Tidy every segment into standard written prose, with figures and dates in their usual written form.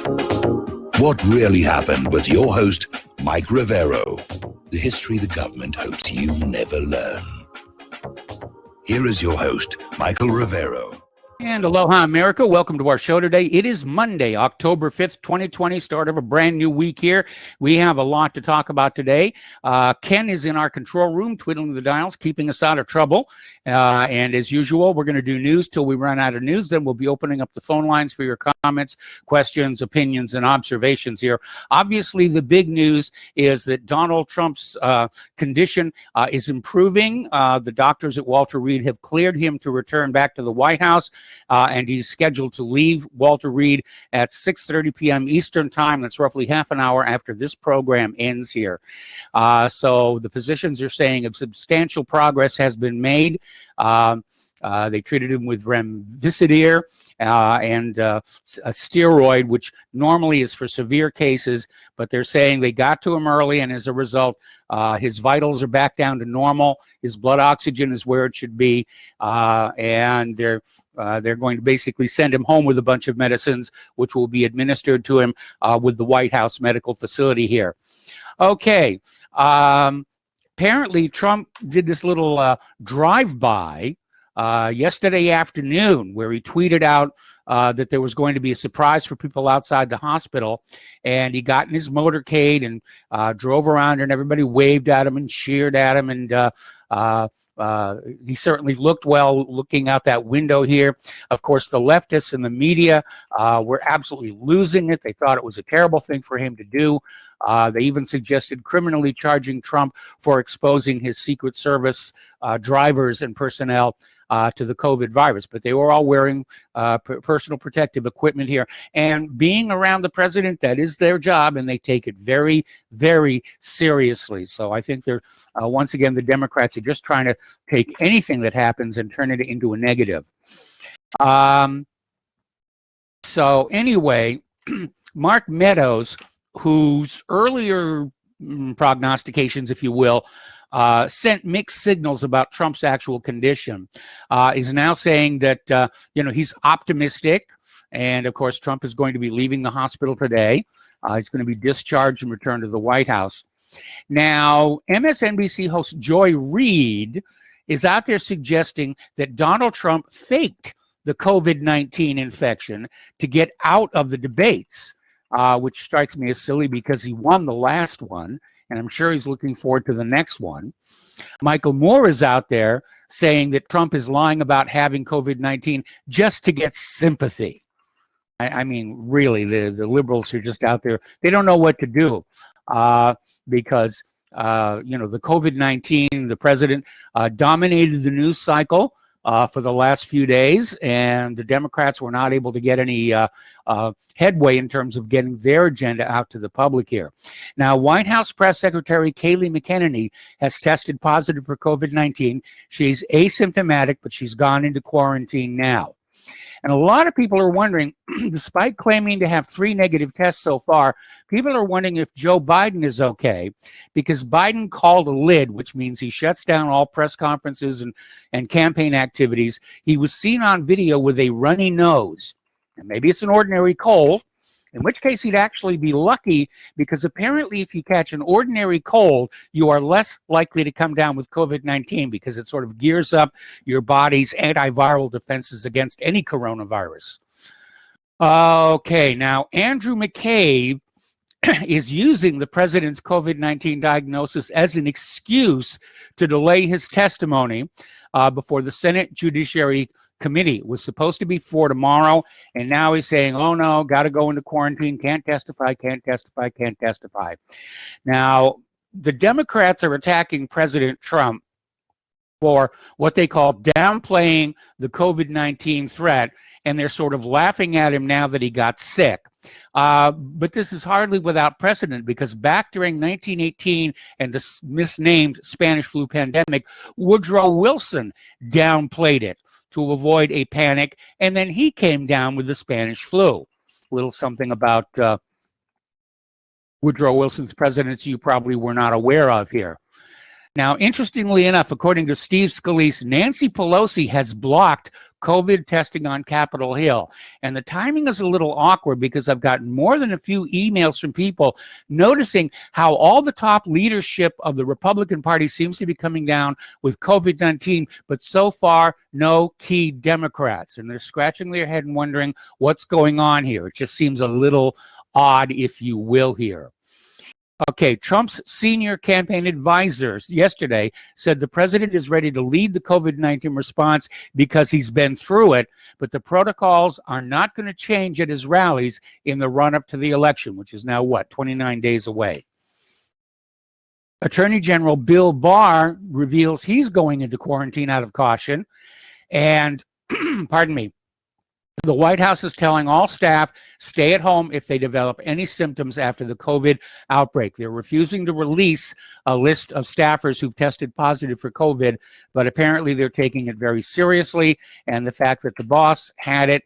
What really happened with your host, Mike Rivero. The history the government hopes you never learn. Here is your host, Michael Rivero. And aloha, America. Welcome to our show today. It is Monday, October 5th, 2020, start of a brand new week here. We have a lot to talk about today. Ken is in our control room, twiddling the dials, keeping us out of trouble. And as usual, we're going to do news till we run out of news. Then we'll be opening up the phone lines for your comments, questions, opinions, and observations here. Obviously, the big news is that Donald Trump's condition is improving. The doctors at Walter Reed have cleared him to return back to the White House. And he's scheduled to leave Walter Reed at 6:30 p.m. Eastern time. That's roughly half an hour after this program ends here. So the physicians are saying substantial progress has been made. They treated him with remdesivir and a steroid, which normally is for severe cases, but they're saying they got to him early, and as a result, his vitals are back down to normal. His blood oxygen is where it should be, and they're going to basically send him home with a bunch of medicines, which will be administered to him with the White House medical facility here. Okay. Apparently, Trump did this little drive-by yesterday afternoon where he tweeted out that there was going to be a surprise for people outside the hospital, and he got in his motorcade and drove around, and everybody waved at him and cheered at him, and he certainly looked well looking out that window here. Of course, the leftists and the media were absolutely losing it. They thought it was a terrible thing for him to do. They even suggested criminally charging Trump for exposing his Secret Service drivers and personnel to the COVID virus, but they were all wearing personal protective equipment here. And being around the president, that is their job, and they take it very, very seriously. So I think they're, once again, the Democrats are just trying to take anything that happens and turn it into a negative. So anyway, Mark Meadows, whose earlier prognostications, if you will, sent mixed signals about Trump's actual condition, is now saying that, he's optimistic. And of course, Trump is going to be leaving the hospital today. He's going to be discharged and returned to the White House. Now, MSNBC host Joy Reid is out there suggesting that Donald Trump faked the COVID-19 infection to get out of the debates, which strikes me as silly because he won the last one, and I'm sure he's looking forward to the next one. Michael Moore is out there saying that Trump is lying about having COVID-19 just to get sympathy. I mean, really, the liberals are just out there. They don't know what to do because, the COVID-19, the president dominated the news cycle for the last few days, and the Democrats were not able to get any headway in terms of getting their agenda out to the public here. Now, White House Press Secretary Kayleigh McEnany has tested positive for COVID-19. She's asymptomatic, but she's gone into quarantine now. And a lot of people are wondering, despite claiming to have 3 negative tests so far, people are wondering if Joe Biden is okay, because Biden called a lid, which means he shuts down all press conferences and campaign activities. He was seen on video with a runny nose. And maybe it's an ordinary cold, in which case he'd actually be lucky, because apparently if you catch an ordinary cold, you are less likely to come down with COVID-19 because it sort of gears up your body's antiviral defenses against any coronavirus. Okay, now Andrew McCabe is using the president's COVID-19 diagnosis as an excuse to delay his testimony before the Senate Judiciary Committee. It was supposed to be for tomorrow, and now he's saying, oh no, got to go into quarantine, can't testify, can't testify, can't testify. Now, the Democrats are attacking President Trump for what they call downplaying the COVID-19 threat, and they're sort of laughing at him now that he got sick. But this is hardly without precedent, because back during 1918 and the misnamed Spanish flu pandemic, Woodrow Wilson downplayed it to avoid a panic, and then he came down with the Spanish flu. A little something about Woodrow Wilson's presidency you probably were not aware of here. Now, interestingly enough, according to Steve Scalise, Nancy Pelosi has blocked COVID testing on Capitol Hill. And the timing is a little awkward because I've gotten more than a few emails from people noticing how all the top leadership of the Republican Party seems to be coming down with COVID-19, but so far, no key Democrats. And they're scratching their head and wondering what's going on here. It just seems a little odd, if you will, here. Okay, Trump's senior campaign advisors yesterday said the president is ready to lead the COVID-19 response because he's been through it, but the protocols are not going to change at his rallies in the run-up to the election, which is now, 29 days away. Attorney General Bill Barr reveals he's going into quarantine out of caution, and, pardon me, the White House is telling all staff, stay at home if they develop any symptoms after the COVID outbreak. They're refusing to release a list of staffers who've tested positive for COVID, but apparently they're taking it very seriously. And the fact that the boss had it,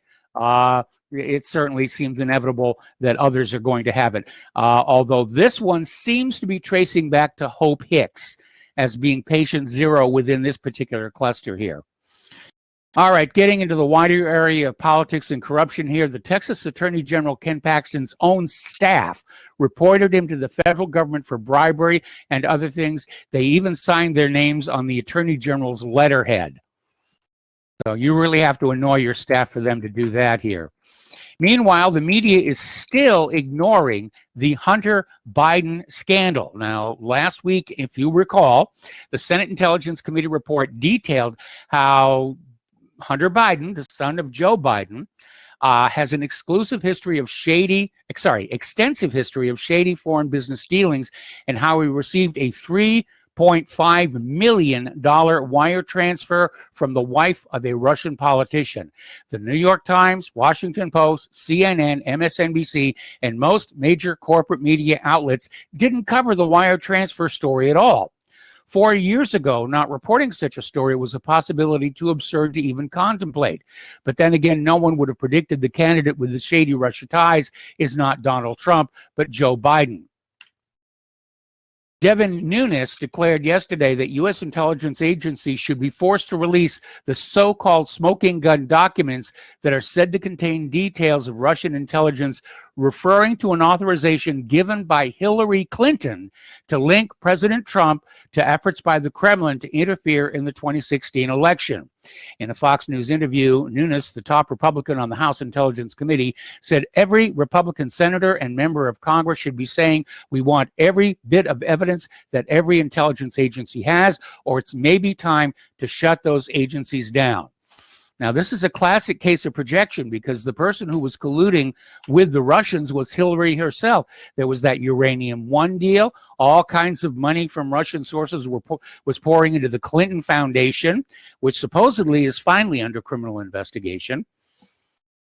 it certainly seems inevitable that others are going to have it. Although this one seems to be tracing back to Hope Hicks as being patient zero within this particular cluster here. All right, getting into the wider area of politics and corruption here, the Texas Attorney General Ken Paxton's own staff reported him to the federal government for bribery and other things. They even signed their names on the Attorney General's letterhead. So you really have to annoy your staff for them to do that here. Meanwhile, the media is still ignoring the Hunter Biden scandal. Now, last week, if you recall, the Senate Intelligence Committee report detailed how Hunter Biden, the son of Joe Biden, has an extensive history of shady foreign business dealings, and how he received a $3.5 million wire transfer from the wife of a Russian politician. The New York Times, Washington Post, CNN, MSNBC, and most major corporate media outlets didn't cover the wire transfer story at all. 4 years ago, not reporting such a story was a possibility too absurd to even contemplate. But then again, no one would have predicted the candidate with the shady Russia ties is not Donald Trump, but Joe Biden. Devin Nunes declared yesterday that U.S. intelligence agencies should be forced to release the so-called smoking gun documents that are said to contain details of Russian intelligence, referring to an authorization given by Hillary Clinton to link President Trump to efforts by the Kremlin to interfere in the 2016 election. In a Fox News interview, Nunes, the top Republican on the House Intelligence Committee, said every Republican senator and member of Congress should be saying, we want every bit of evidence that every intelligence agency has, or it's maybe time to shut those agencies down. Now, this is a classic case of projection because the person who was colluding with the Russians was Hillary herself. There was that Uranium One deal. All kinds of money from Russian sources was pouring into the Clinton Foundation, which supposedly is finally under criminal investigation.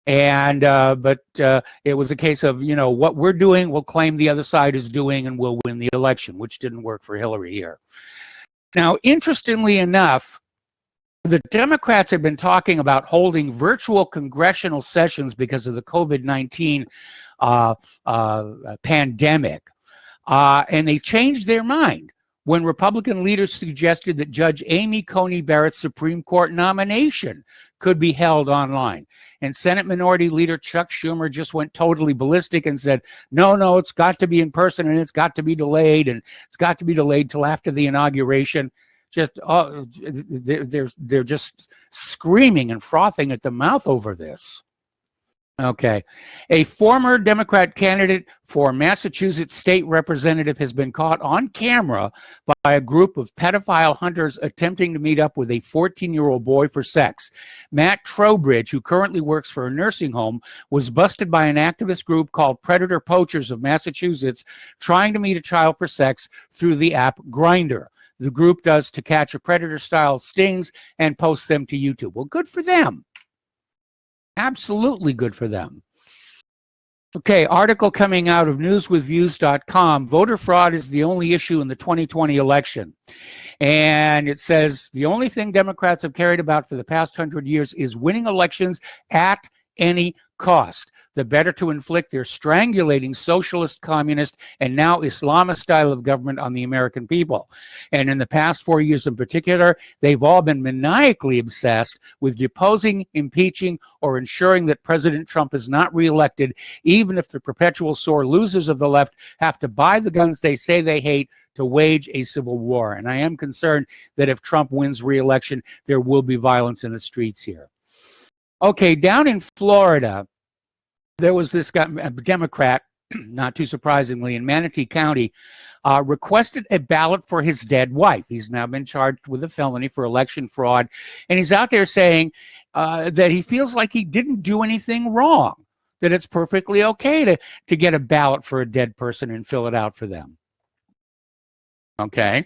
And but it was a case of, what we're doing, we'll claim the other side is doing, and we'll win the election, which didn't work for Hillary here. Now, interestingly enough, the Democrats have been talking about holding virtual congressional sessions because of the COVID-19 pandemic. And they changed their mind when Republican leaders suggested that Judge Amy Coney Barrett's Supreme Court nomination could be held online. And Senate Minority Leader Chuck Schumer just went totally ballistic and said, no, it's got to be in person, and it's got to be delayed, and it's got to be delayed till after the inauguration. They're just screaming and frothing at the mouth over this. Okay. A former Democrat candidate for Massachusetts state representative has been caught on camera by a group of pedophile hunters attempting to meet up with a 14-year-old boy for sex. Matt Trowbridge, who currently works for a nursing home, was busted by an activist group called Predator Poachers of Massachusetts, trying to meet a child for sex through the app Grindr. The group does to catch a predator-style stings and posts them to YouTube. Well, good for them. Absolutely good for them. Okay, article coming out of newswithviews.com. Voter fraud is the only issue in the 2020 election. And it says the only thing Democrats have cared about for the past 100 years is winning elections at any cost. the better to inflict their strangulating socialist, communist, and now Islamist style of government on the American people. And in the past 4 years in particular, they've all been maniacally obsessed with deposing, impeaching, or ensuring that President Trump is not reelected, even if the perpetual sore losers of the left have to buy the guns they say they hate to wage a civil war. And I am concerned that if Trump wins re-election, there will be violence in the streets here. Okay, down in Florida, there was this guy, a Democrat, not too surprisingly, in Manatee County, requested a ballot for his dead wife. He's now been charged with a felony for election fraud, and he's out there saying that he feels like he didn't do anything wrong, that it's perfectly okay to get a ballot for a dead person and fill it out for them. Okay.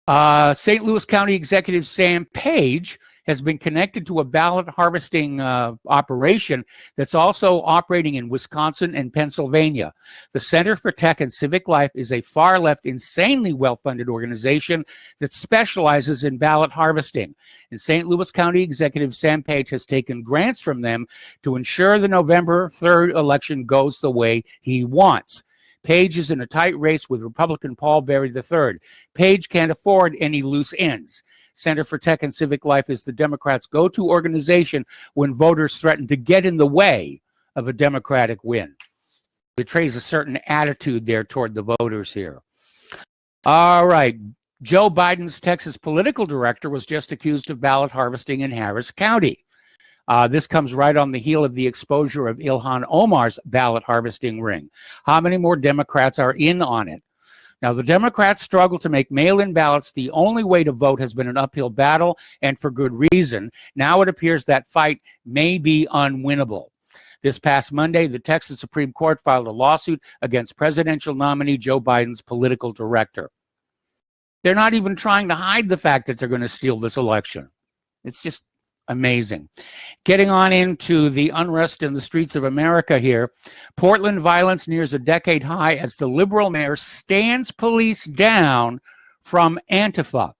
St. Louis County Executive Sam Page has been connected to a ballot harvesting operation that's also operating in Wisconsin and Pennsylvania. The Center for Tech and Civic Life is a far-left, insanely well-funded organization that specializes in ballot harvesting. And St. Louis County Executive Sam Page has taken grants from them to ensure the November 3rd election goes the way he wants. Page is in a tight race with Republican Paul Berry III. Page can't afford any loose ends. Center for Tech and Civic Life is the Democrats' go-to organization when voters threaten to get in the way of a Democratic win. It betrays a certain attitude there toward the voters here. All right. Joe Biden's Texas political director was just accused of ballot harvesting in Harris County. This comes right on the heel of the exposure of Ilhan Omar's ballot harvesting ring. How many more Democrats are in on it? Now, the Democrats struggle to make mail-in ballots the only way to vote has been an uphill battle, and for good reason. Now it appears that fight may be unwinnable. This past Monday, the Texas Supreme Court filed a lawsuit against presidential nominee Joe Biden's political director. They're not even trying to hide the fact that they're going to steal this election. It's just amazing. Getting on into the unrest in the streets of America here, Portland violence nears a decade high as the liberal mayor stands police down from Antifa.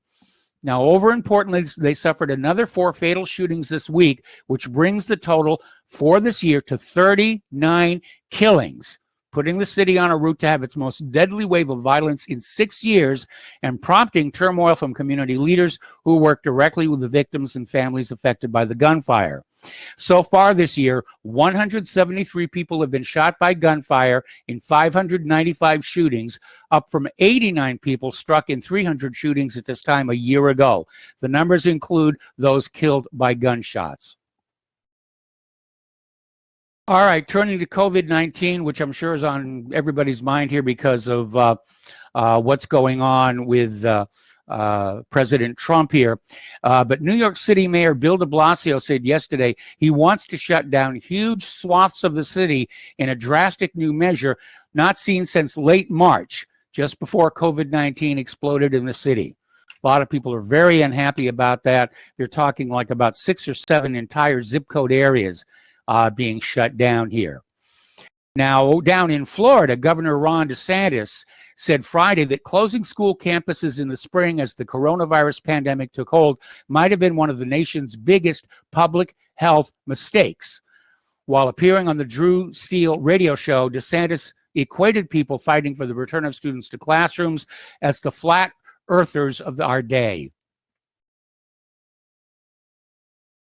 Now, over in Portland, they suffered another 4 fatal shootings this week, which brings the total for this year to 39 killings, putting the city on a route to have its most deadly wave of violence in 6 years and prompting turmoil from community leaders who work directly with the victims and families affected by the gunfire. So far this year, 173 people have been shot by gunfire in 595 shootings, up from 89 people struck in 300 shootings at this time a year ago. The numbers include those killed by gunshots. All right, turning to COVID-19, which I'm sure is on everybody's mind here because of what's going on with President Trump here. But New York City Mayor Bill de Blasio said yesterday he wants to shut down huge swaths of the city in a drastic new measure not seen since late March, just before COVID-19 exploded in the city. A lot of people are very unhappy about that. They're talking like about 6 or 7 entire zip code areas being shut down here. Now, down in Florida, Governor Ron DeSantis said Friday that closing school campuses in the spring as the coronavirus pandemic took hold might have been one of the nation's biggest public health mistakes. While appearing on the Drew Steele radio show, DeSantis equated people fighting for the return of students to classrooms as the flat earthers of our day.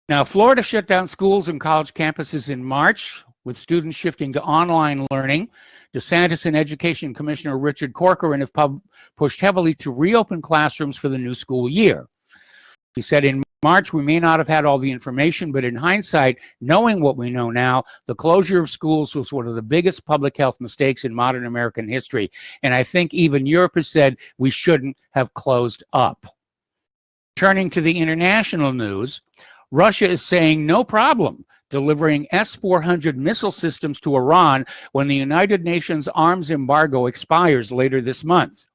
Now, Florida shut down schools and college campuses in March, with students shifting to online learning. DeSantis and Education Commissioner Richard Corcoran have pushed heavily to reopen classrooms for the new school year. He said in March, we may not have had all the information, but in hindsight, knowing what we know now, the closure of schools was one of the biggest public health mistakes in modern American history. And I think even Europe has said we shouldn't have closed up. Turning to the international news, Russia is saying no problem delivering S-400 missile systems to Iran when the United Nations arms embargo expires later this month.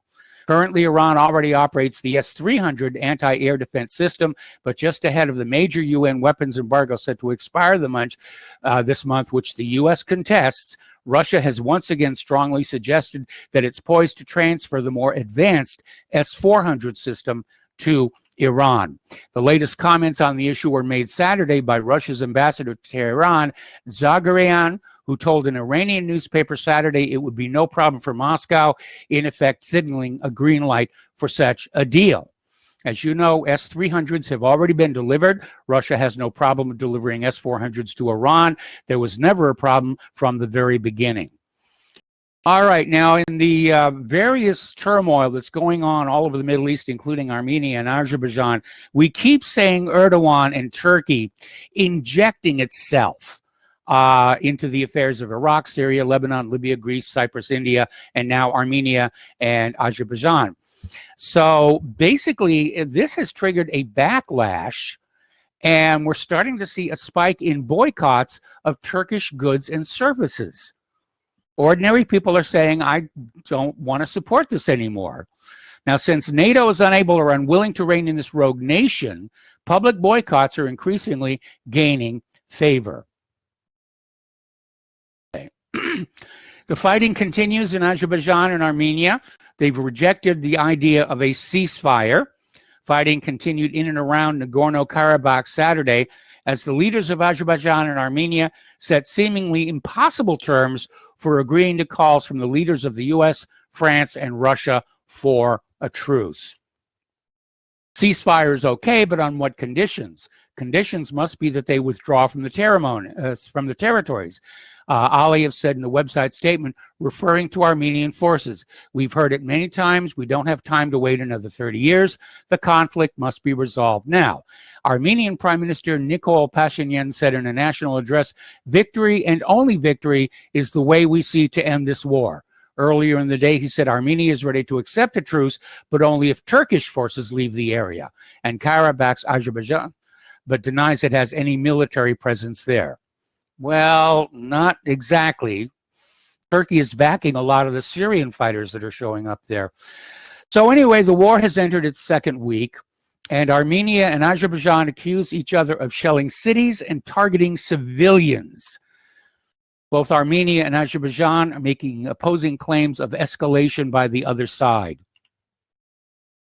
Currently, Iran already operates the S-300 anti-air defense system, but just ahead of the major UN weapons embargo set to expire this month, which the U.S. contests, Russia has once again strongly suggested that it's poised to transfer the more advanced S-400 system to Iran. The latest comments on the issue were made Saturday by Russia's ambassador to Tehran, Zagarian, who told an Iranian newspaper Saturday it would be no problem for Moscow, in effect signaling a green light for such a deal. As you know, S-300s have already been delivered. Russia has no problem delivering S-400s to Iran. There was never a problem from the very beginning. All right, now in the various turmoil that's going on all over the Middle East, including Armenia and Azerbaijan, we keep saying Erdogan and Turkey injecting itself into the affairs of Iraq, Syria, Lebanon, Libya, Greece, Cyprus, India, and now Armenia and Azerbaijan. So basically, this has triggered a backlash, and we're starting to see a spike in boycotts of Turkish goods and services. Ordinary people are saying, I don't want to support this anymore. Now, since NATO is unable or unwilling to rein in this rogue nation, public boycotts are increasingly gaining favor. The fighting continues in Azerbaijan and Armenia. They've rejected the idea of a ceasefire. Fighting continued in and around Nagorno-Karabakh Saturday as the leaders of Azerbaijan and Armenia set seemingly impossible terms for agreeing to calls from the leaders of the US, France, and Russia for a truce. Ceasefire is okay, but on what conditions? Conditions must be that they withdraw from the territories. Aliyev said in a website statement referring to Armenian forces. We've heard it many times. We don't have time to wait another 30 years. The conflict must be resolved now. Armenian Prime Minister Nikol Pashinyan said in a national address, victory and only victory is the way we see to end this war. Earlier in the day, he said Armenia is ready to accept a truce, but only if Turkish forces leave the area, and Karabakh's Azerbaijan, but denies it has any military presence there. Well, not exactly. Turkey is backing a lot of the Syrian fighters that are showing up there. So anyway, the war has entered its second week, and Armenia and Azerbaijan accuse each other of shelling cities and targeting civilians. Both Armenia and Azerbaijan are making opposing claims of escalation by the other side.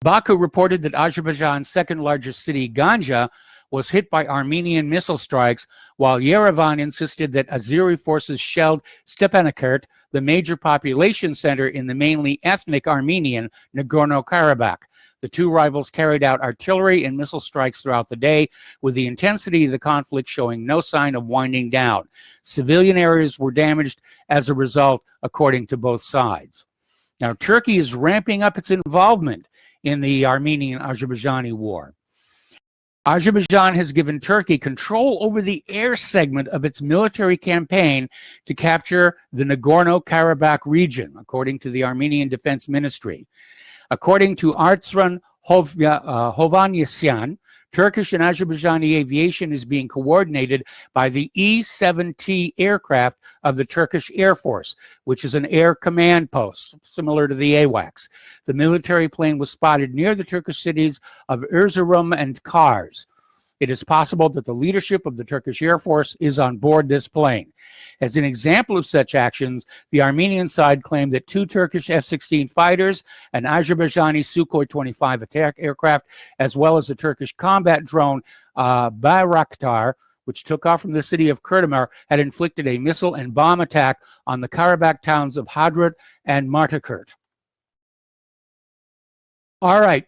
Baku reported that Azerbaijan's second largest city, Ganja, was hit by Armenian missile strikes, while Yerevan insisted that Azeri forces shelled Stepanakert, the major population center in the mainly ethnic Armenian Nagorno-Karabakh. The two rivals carried out artillery and missile strikes throughout the day, with the intensity of the conflict showing no sign of winding down. Civilian areas were damaged as a result, according to both sides. Now, Turkey is ramping up its involvement in the Armenian-Azerbaijani war. Azerbaijan has given Turkey control over the air segment of its military campaign to capture the Nagorno-Karabakh region, according to the Armenian Defense Ministry. According to Artsran Hovanesyan, Turkish and Azerbaijani aviation is being coordinated by the E-7T aircraft of the Turkish Air Force, which is an air command post, similar to the AWACS. The military plane was spotted near the Turkish cities of Erzurum and Kars. It is possible that the leadership of the Turkish Air Force is on board this plane. As an example of such actions, the Armenian side claimed that two Turkish F-16 fighters, an Azerbaijani Sukhoi 25 attack aircraft, as well as a Turkish combat drone, Bayraktar, which took off from the city of Kurdamir, had inflicted a missile and bomb attack on the Karabakh towns of Hadrat and Martakert. All right.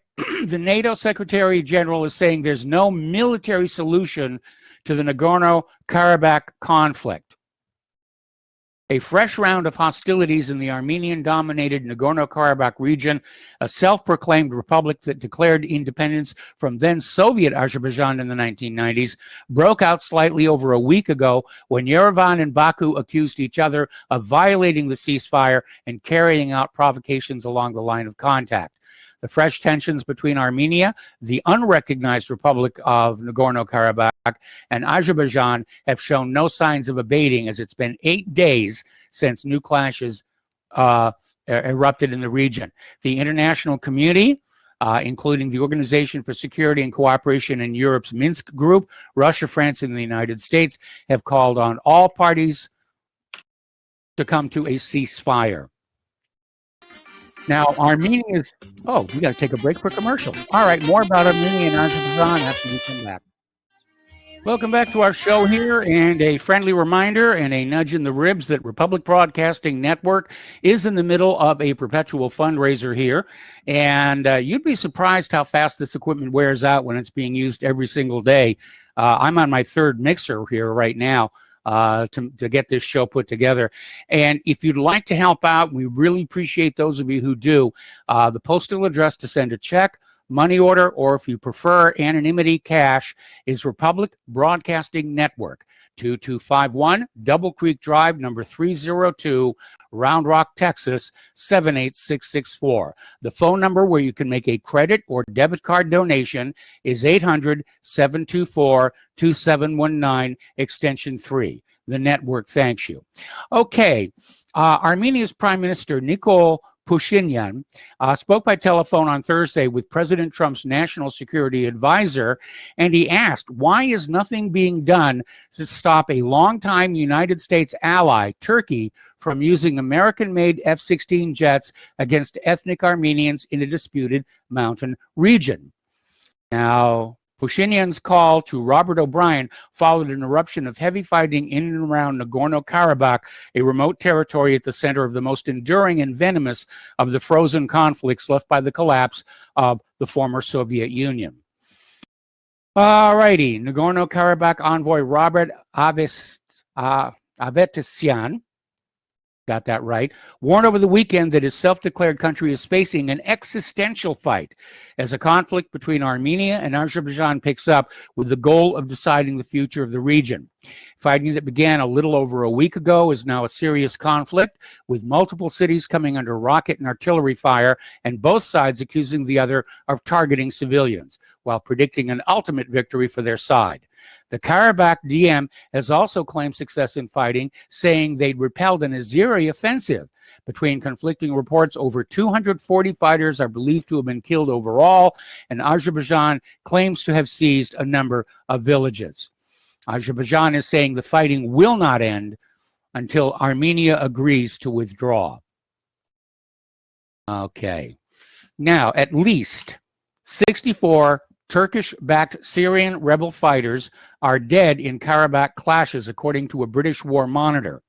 The NATO Secretary General is saying there's no military solution to the Nagorno-Karabakh conflict. A fresh round of hostilities in the Armenian-dominated Nagorno-Karabakh region, a self-proclaimed republic that declared independence from then-Soviet Azerbaijan in the 1990s, broke out slightly over a week ago when Yerevan and Baku accused each other of violating the ceasefire and carrying out provocations along the line of contact. The fresh tensions between Armenia, the unrecognized Republic of Nagorno-Karabakh, and Azerbaijan have shown no signs of abating, as it's been 8 days since new clashes erupted in the region. The international community, including the Organization for Security and Cooperation in Europe's Minsk Group, Russia, France, and the United States, have called on all parties to come to a ceasefire. Now, Armenia is... Oh, we got to take a break for commercials. All right, more about Armenia and Azerbaijan after we come back. Welcome back to our show here, and a friendly reminder and a nudge in the ribs that Republic Broadcasting Network is in the middle of a perpetual fundraiser here, and you'd be surprised how fast this equipment wears out when it's being used every single day. I'm on my third mixer here right now to get this show put together, and if you'd like to help out, we really appreciate those of you who do. The postal address to send a check, money order, or if you prefer anonymity, cash, is Republic Broadcasting Network, 2251 Double Creek Drive, number 302, Round Rock, Texas, 78664. The phone number where you can make a credit or debit card donation is 800-724-2719, extension 3. The network thanks you. Okay, Armenia's Prime Minister Nikol Pashinyan spoke by telephone on Thursday with President Trump's national security advisor, and he asked, why is nothing being done to stop a longtime United States ally, Turkey, from using American-made F-16 jets against ethnic Armenians in a disputed mountain region? Now, Pashinyan's call to Robert O'Brien followed an eruption of heavy fighting in and around Nagorno-Karabakh, a remote territory at the center of the most enduring and venomous of the frozen conflicts left by the collapse of the former Soviet Union. All righty, Nagorno-Karabakh envoy Robert Avetsyan, got that right, warned over the weekend that his self-declared country is facing an existential fight as a conflict between Armenia and Azerbaijan picks up, with the goal of deciding the future of the region. Fighting that began a little over a week ago is now a serious conflict, with multiple cities coming under rocket and artillery fire, and both sides accusing the other of targeting civilians, while predicting an ultimate victory for their side. The Karabakh DM has also claimed success in fighting, saying they'd repelled an Azeri offensive. Between conflicting reports, over 240 fighters are believed to have been killed overall, and Azerbaijan claims to have seized a number of villages. Azerbaijan is saying the fighting will not end until Armenia agrees to withdraw. Okay. Now, at least 64 Turkish-backed Syrian rebel fighters are dead in Karabakh clashes, according to a British war monitor.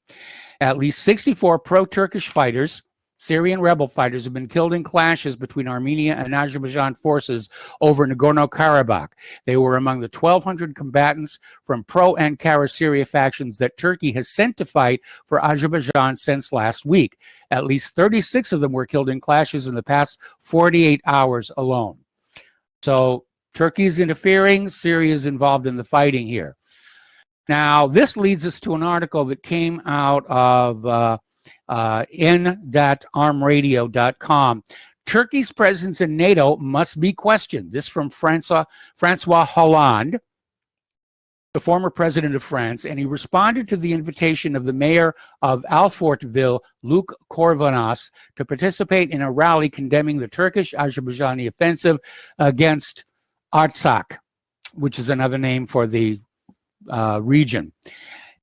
At least 64 pro-Turkish fighters, Syrian rebel fighters, have been killed in clashes between Armenia and Azerbaijan forces over Nagorno-Karabakh. They were among the 1,200 combatants from pro-Ankara Syria factions that Turkey has sent to fight for Azerbaijan since last week. At least 36 of them were killed in clashes in the past 48 hours alone. So Turkey's interfering, Syria's involved in the fighting here. Now, this leads us to an article that came out of n.armradio.com. Turkey's presence in NATO must be questioned. This from Francois Hollande, the former president of France, and he responded to the invitation of the mayor of Alfortville, Luc Corvanas, to participate in a rally condemning the Turkish-Azerbaijani offensive against Artsakh, which is another name for the region.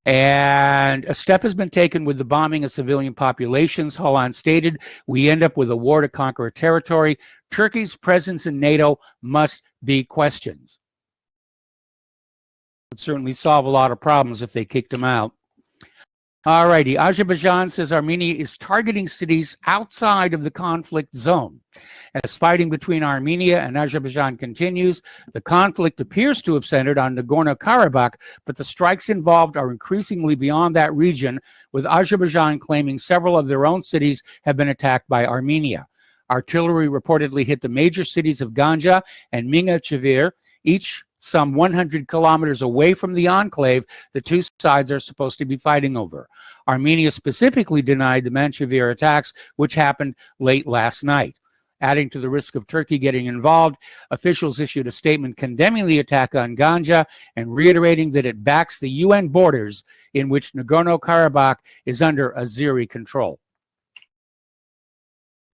And a step has been taken with the bombing of civilian populations. Hollande stated, we end up with a war to conquer a territory. Turkey's presence in NATO must be questioned. It would certainly solve a lot of problems if they kicked him out. All righty. Azerbaijan says Armenia is targeting cities outside of the conflict zone. As fighting between Armenia and Azerbaijan continues, the conflict appears to have centered on Nagorno-Karabakh, but the strikes involved are increasingly beyond that region, with Azerbaijan claiming several of their own cities have been attacked by Armenia. Artillery reportedly hit the major cities of Ganja and Mingachevir, each some 100 kilometers away from the enclave the two sides are supposed to be fighting over. Armenia specifically denied the Manchevir attacks, which happened late last night. Adding to the risk of Turkey getting involved, officials issued a statement condemning the attack on Ganja and reiterating that it backs the UN borders in which Nagorno-Karabakh is under Azeri control.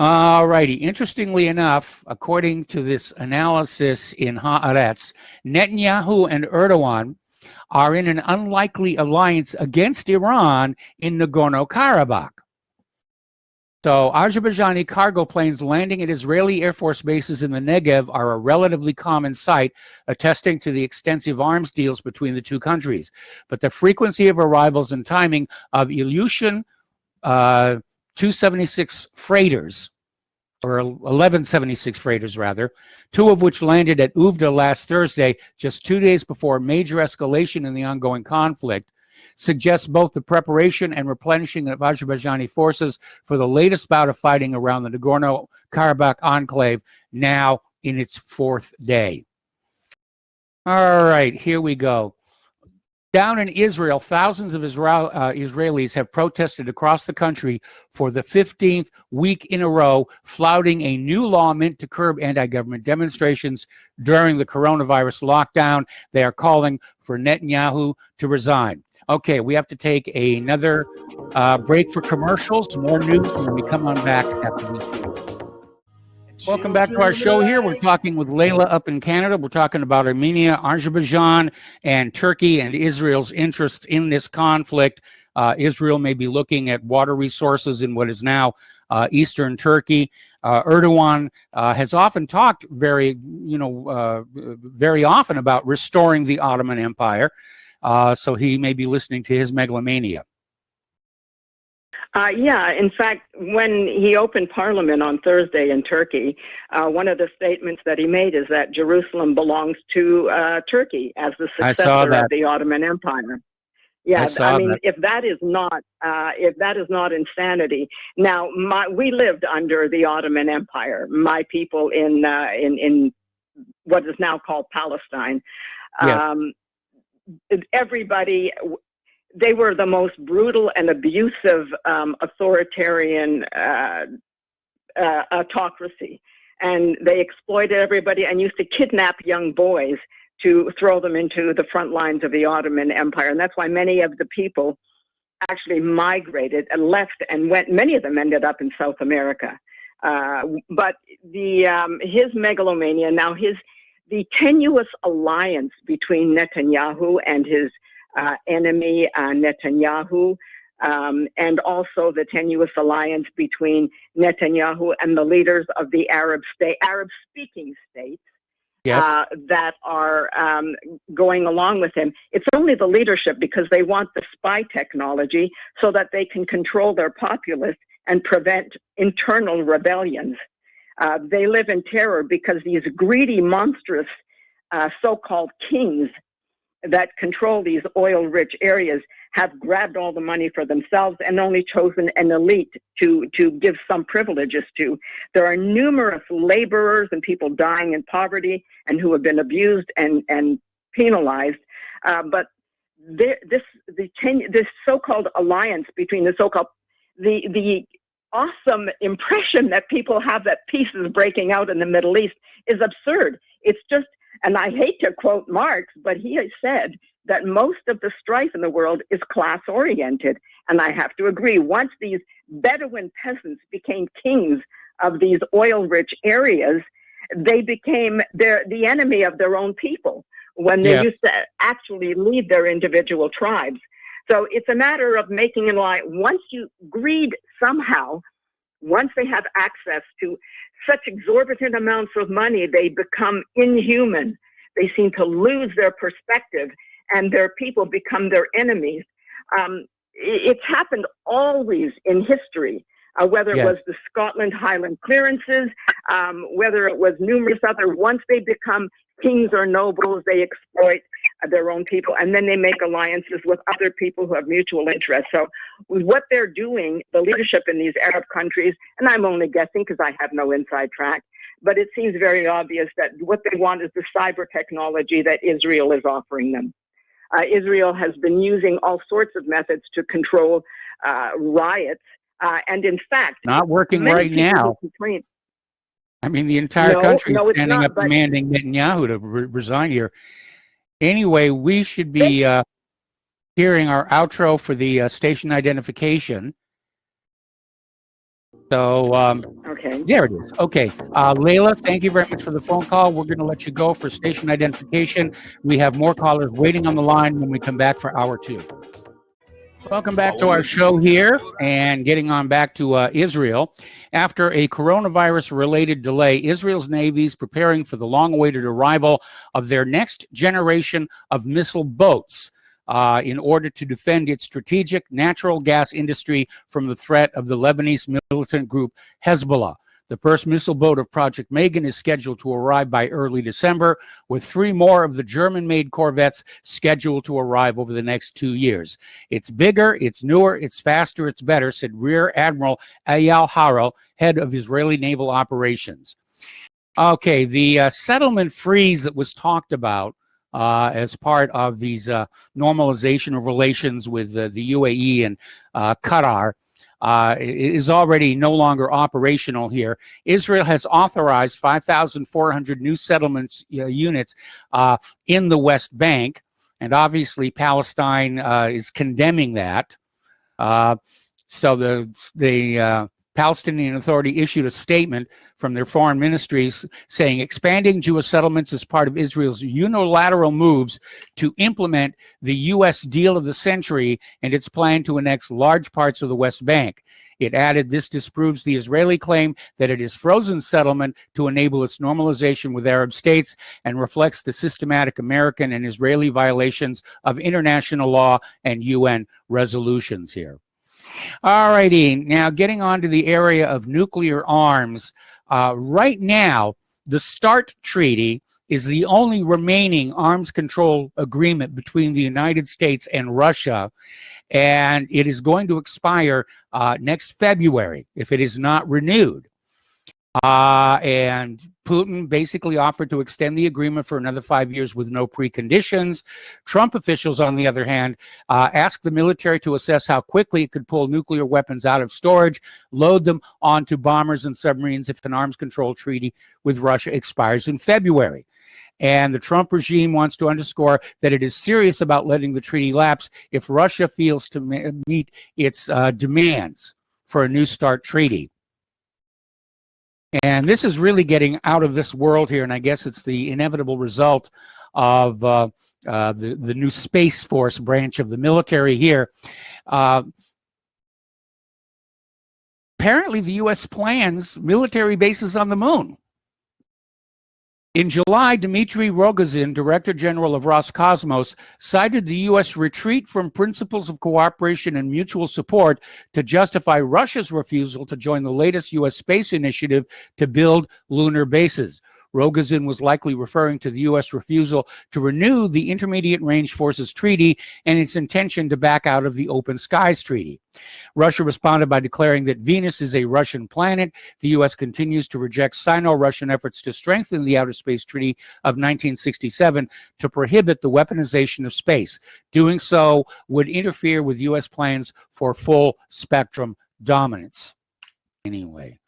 All righty. Interestingly enough, according to this analysis in Haaretz, Netanyahu and Erdogan are in an unlikely alliance against Iran in Nagorno-Karabakh. So Azerbaijani cargo planes landing at Israeli Air Force bases in the Negev are a relatively common sight, attesting to the extensive arms deals between the two countries. But the frequency of arrivals and timing of Ilyushin 276 freighters, or 1176 freighters rather, two of which landed at Uvda last Thursday, just 2 days before major escalation in the ongoing conflict, suggests both the preparation and replenishing of Azerbaijani forces for the latest bout of fighting around the Nagorno-Karabakh enclave, now in its fourth day. All right, here we go. Down in Israel, thousands of Israelis have protested across the country for the 15th week in a row, flouting a new law meant to curb anti-government demonstrations during the coronavirus lockdown. They are calling for Netanyahu to resign. Okay, we have to take another break for commercials. More news when we come on back after these few. Welcome back to our show here. We're talking with Layla up in Canada. We're talking about Armenia, Azerbaijan, and Turkey and Israel's interest in this conflict. Israel may be looking at water resources in what is now eastern Turkey. Erdogan has often talked very often about restoring the Ottoman Empire. So he may be listening to his megalomania. Yeah, in fact, when he opened Parliament on Thursday in Turkey, one of the statements that he made is that Jerusalem belongs to Turkey as the successor of the Ottoman Empire. Yeah, I mean, if that is not insanity. Now, we lived under the Ottoman Empire. My people in what is now called Palestine. Yes. Everybody. They were the most brutal and abusive authoritarian autocracy. And they exploited everybody and used to kidnap young boys to throw them into the front lines of the Ottoman Empire. And that's why many of the people actually migrated and left and went. Many of them ended up in South America. But his megalomania, now the tenuous alliance between Netanyahu and his enemy Netanyahu, and also the tenuous alliance between Netanyahu and the leaders of the Arab-speaking states, yes, that are going along with him. It's only the leadership, because they want the spy technology so that they can control their populace and prevent internal rebellions. They live in terror because these greedy, monstrous so-called kings that control these oil-rich areas have grabbed all the money for themselves and only chosen an elite to give some privileges to. There are numerous laborers and people dying in poverty and who have been abused and penalized. But this so-called alliance between the awesome impression that people have that peace is breaking out in the Middle East is absurd. It's just. And I hate to quote Marx, but he has said that most of the strife in the world is class-oriented. And I have to agree. Once these Bedouin peasants became kings of these oil-rich areas, they became the enemy of their own people when they used to actually lead their individual tribes. So it's a matter of making an alliance. Once you greed somehow, once they have access to such exorbitant amounts of money, they become inhuman. They seem to lose their perspective, and their people become their enemies. It's happened always in history, whether it was the Scotland Highland clearances, whether it was numerous other. Once they become kings or nobles, they exploit their own people, and then they make alliances with other people who have mutual interests. So what they're doing, the leadership in these Arab countries, and I'm only guessing because I have no inside track, but it seems very obvious that what they want is the cyber technology that Israel is offering them. Israel has been using all sorts of methods to control riots, and in fact, not working right now. I mean, the entire country is standing up demanding Netanyahu to resign here. Anyway, we should be hearing our outro for the station identification. So, okay. There it is. Okay. Layla, thank you very much for the phone call. We're going to let you go for station identification. We have more callers waiting on the line when we come back for hour two. Welcome back to our show here, and getting on back to Israel. After a coronavirus-related delay, Israel's Navy is preparing for the long-awaited arrival of their next generation of missile boats in order to defend its strategic natural gas industry from the threat of the Lebanese militant group Hezbollah. The first missile boat of Project Megan is scheduled to arrive by early December, with 3 more of the German-made corvettes scheduled to arrive over the next 2 years. It's bigger, it's newer, it's faster, it's better, said Rear Admiral Eyal Haro, head of Israeli naval operations. Okay, the settlement freeze that was talked about as part of these normalization of relations with the UAE and Qatar is already no longer operational here. Israel has authorized 5,400 new settlements units in the West Bank, and obviously Palestine is condemning that. So the Palestinian Authority issued a statement from their foreign ministries saying expanding Jewish settlements is part of Israel's unilateral moves to implement the U.S. deal of the century and its plan to annex large parts of the West Bank. It added this disproves the Israeli claim that it is frozen settlement to enable its normalization with Arab states and reflects the systematic American and Israeli violations of international law and UN resolutions here. All righty, now getting on to the area of nuclear arms. Right now, the START Treaty is the only remaining arms control agreement between the United States and Russia, and it is going to expire next February if it is not renewed. And Putin basically offered to extend the agreement for another 5 years with no preconditions. Trump officials, on the other hand, asked the military to assess how quickly it could pull nuclear weapons out of storage, load them onto bombers and submarines if an arms control treaty with Russia expires in February. And the Trump regime wants to underscore that it is serious about letting the treaty lapse if Russia fails to meet its demands for a new START treaty. And this is really getting out of this world here, and I guess it's the inevitable result of the new Space Force branch of the military here. Apparently, the U.S. plans military bases on the moon. In July, Dmitry Rogozin, Director General of Roscosmos, cited the U.S. retreat from principles of cooperation and mutual support to justify Russia's refusal to join the latest U.S. space initiative to build lunar bases. Rogozin was likely referring to the U.S. refusal to renew the Intermediate Range Forces Treaty and its intention to back out of the Open Skies Treaty. Russia responded by declaring that Venus is a Russian planet. The U.S. continues to reject Sino-Russian efforts to strengthen the Outer Space Treaty of 1967 to prohibit the weaponization of space. Doing so would interfere with U.S. plans for full spectrum dominance. Anyway.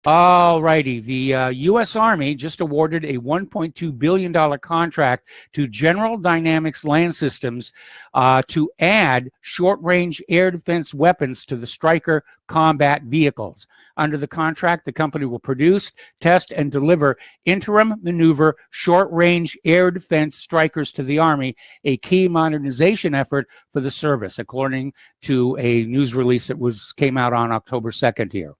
All righty, the U.S. Army just awarded a $1.2 billion contract to General Dynamics Land Systems to add short-range air defense weapons to the Stryker combat vehicles. Under the contract, the company will produce, test, and deliver interim maneuver short-range air defense Strykers to the Army, a key modernization effort for the service, according to a news release that came out on October 2nd here.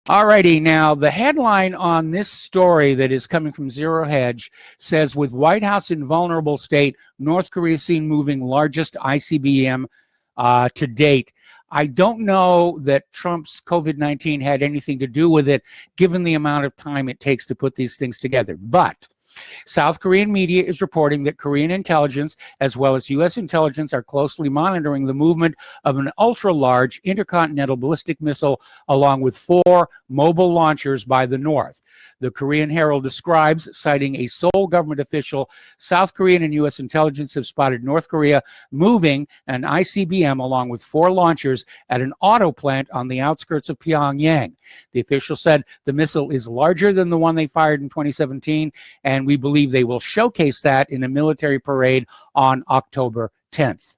All righty, now the headline on this story that is coming from Zero Hedge says, with White House in vulnerable state, North Korea seen moving largest ICBM to date. I don't know that Trump's COVID-19 had anything to do with it, given the amount of time it takes to put these things together. But South Korean media is reporting that Korean intelligence, as well as U.S. intelligence, are closely monitoring the movement of an ultra-large intercontinental ballistic missile along with 4 mobile launchers by the north. The Korean Herald describes, citing a Seoul government official, South Korean and U.S. intelligence have spotted North Korea moving an ICBM along with 4 launchers at an auto plant on the outskirts of Pyongyang. The official said the missile is larger than the one they fired in 2017, and we believe they will showcase that in a military parade on October 10th.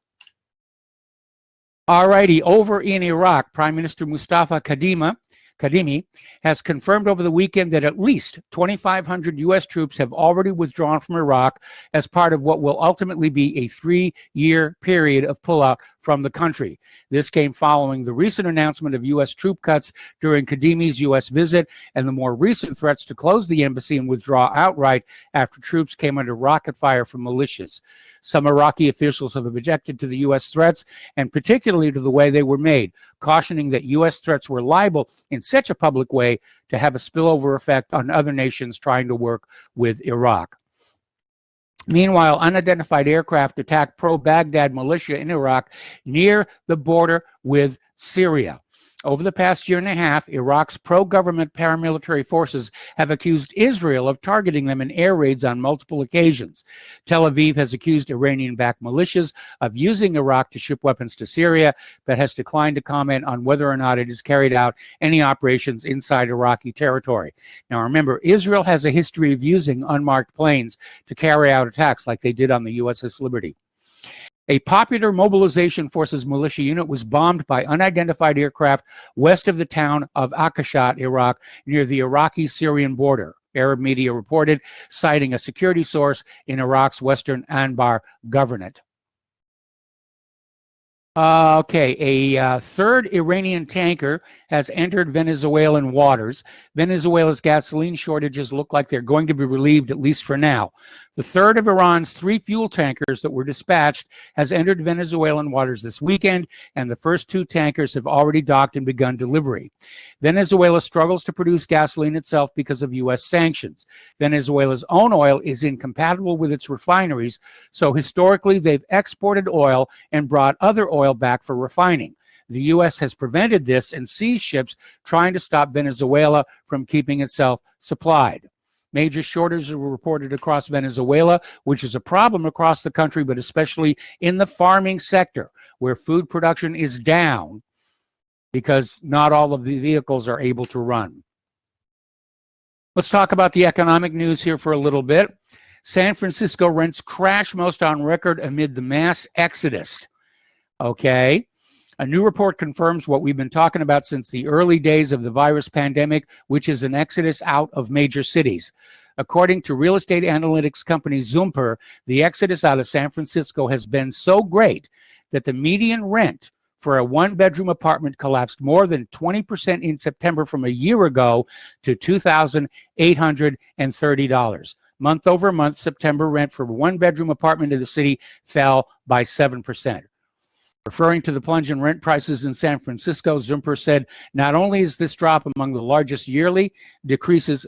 All righty, over in Iraq, Prime Minister Mustafa Kadhimi has confirmed over the weekend that at least 2,500 U.S. troops have already withdrawn from Iraq as part of what will ultimately be a 3-year period of pullout from the country. This came following the recent announcement of U.S. troop cuts during Kadimi's U.S. visit and the more recent threats to close the embassy and withdraw outright after troops came under rocket fire from militias. Some Iraqi officials have objected to the U.S. threats and particularly to the way they were made, cautioning that U.S. threats were liable in such a public way to have a spillover effect on other nations trying to work with Iraq. Meanwhile, unidentified aircraft attacked pro-Baghdad militia in Iraq near the border with Syria. Over the past year and a half, Iraq's pro-government paramilitary forces have accused Israel of targeting them in air raids on multiple occasions. Tel Aviv has accused Iranian-backed militias of using Iraq to ship weapons to Syria, but has declined to comment on whether or not it has carried out any operations inside Iraqi territory. Now remember, Israel has a history of using unmarked planes to carry out attacks like they did on the USS Liberty. A popular mobilization forces militia unit was bombed by unidentified aircraft west of the town of Akashat, Iraq, near the Iraqi-Syrian border, Arab media reported, citing a security source in Iraq's western Anbar governorate. A third Iranian tanker has entered Venezuelan waters. Venezuela's gasoline shortages look like they're going to be relieved, at least for now. The third of Iran's 3 fuel tankers that were dispatched has entered Venezuelan waters this weekend, and the first 2 tankers have already docked and begun delivery. Venezuela struggles to produce gasoline itself because of U.S. sanctions. Venezuela's own oil is incompatible with its refineries, so historically they've exported oil and brought other oil back for refining. The U.S. has prevented this and seized ships trying to stop Venezuela from keeping itself supplied. Major shortages were reported across Venezuela, which is a problem across the country, but especially in the farming sector, where food production is down because not all of the vehicles are able to run. Let's talk about the economic news here for a little bit. San Francisco rents crash most on record amid the mass exodus. Okay. A new report confirms what we've been talking about since the early days of the virus pandemic, which is an exodus out of major cities. According to real estate analytics company Zumper, the exodus out of San Francisco has been so great that the median rent for a one-bedroom apartment collapsed more than 20% in September from a year ago to $2,830. Month over month, September rent for a one-bedroom apartment in the city fell by 7%. Referring to the plunge in rent prices in San Francisco, Zumper said, not only is this drop among the largest yearly decreases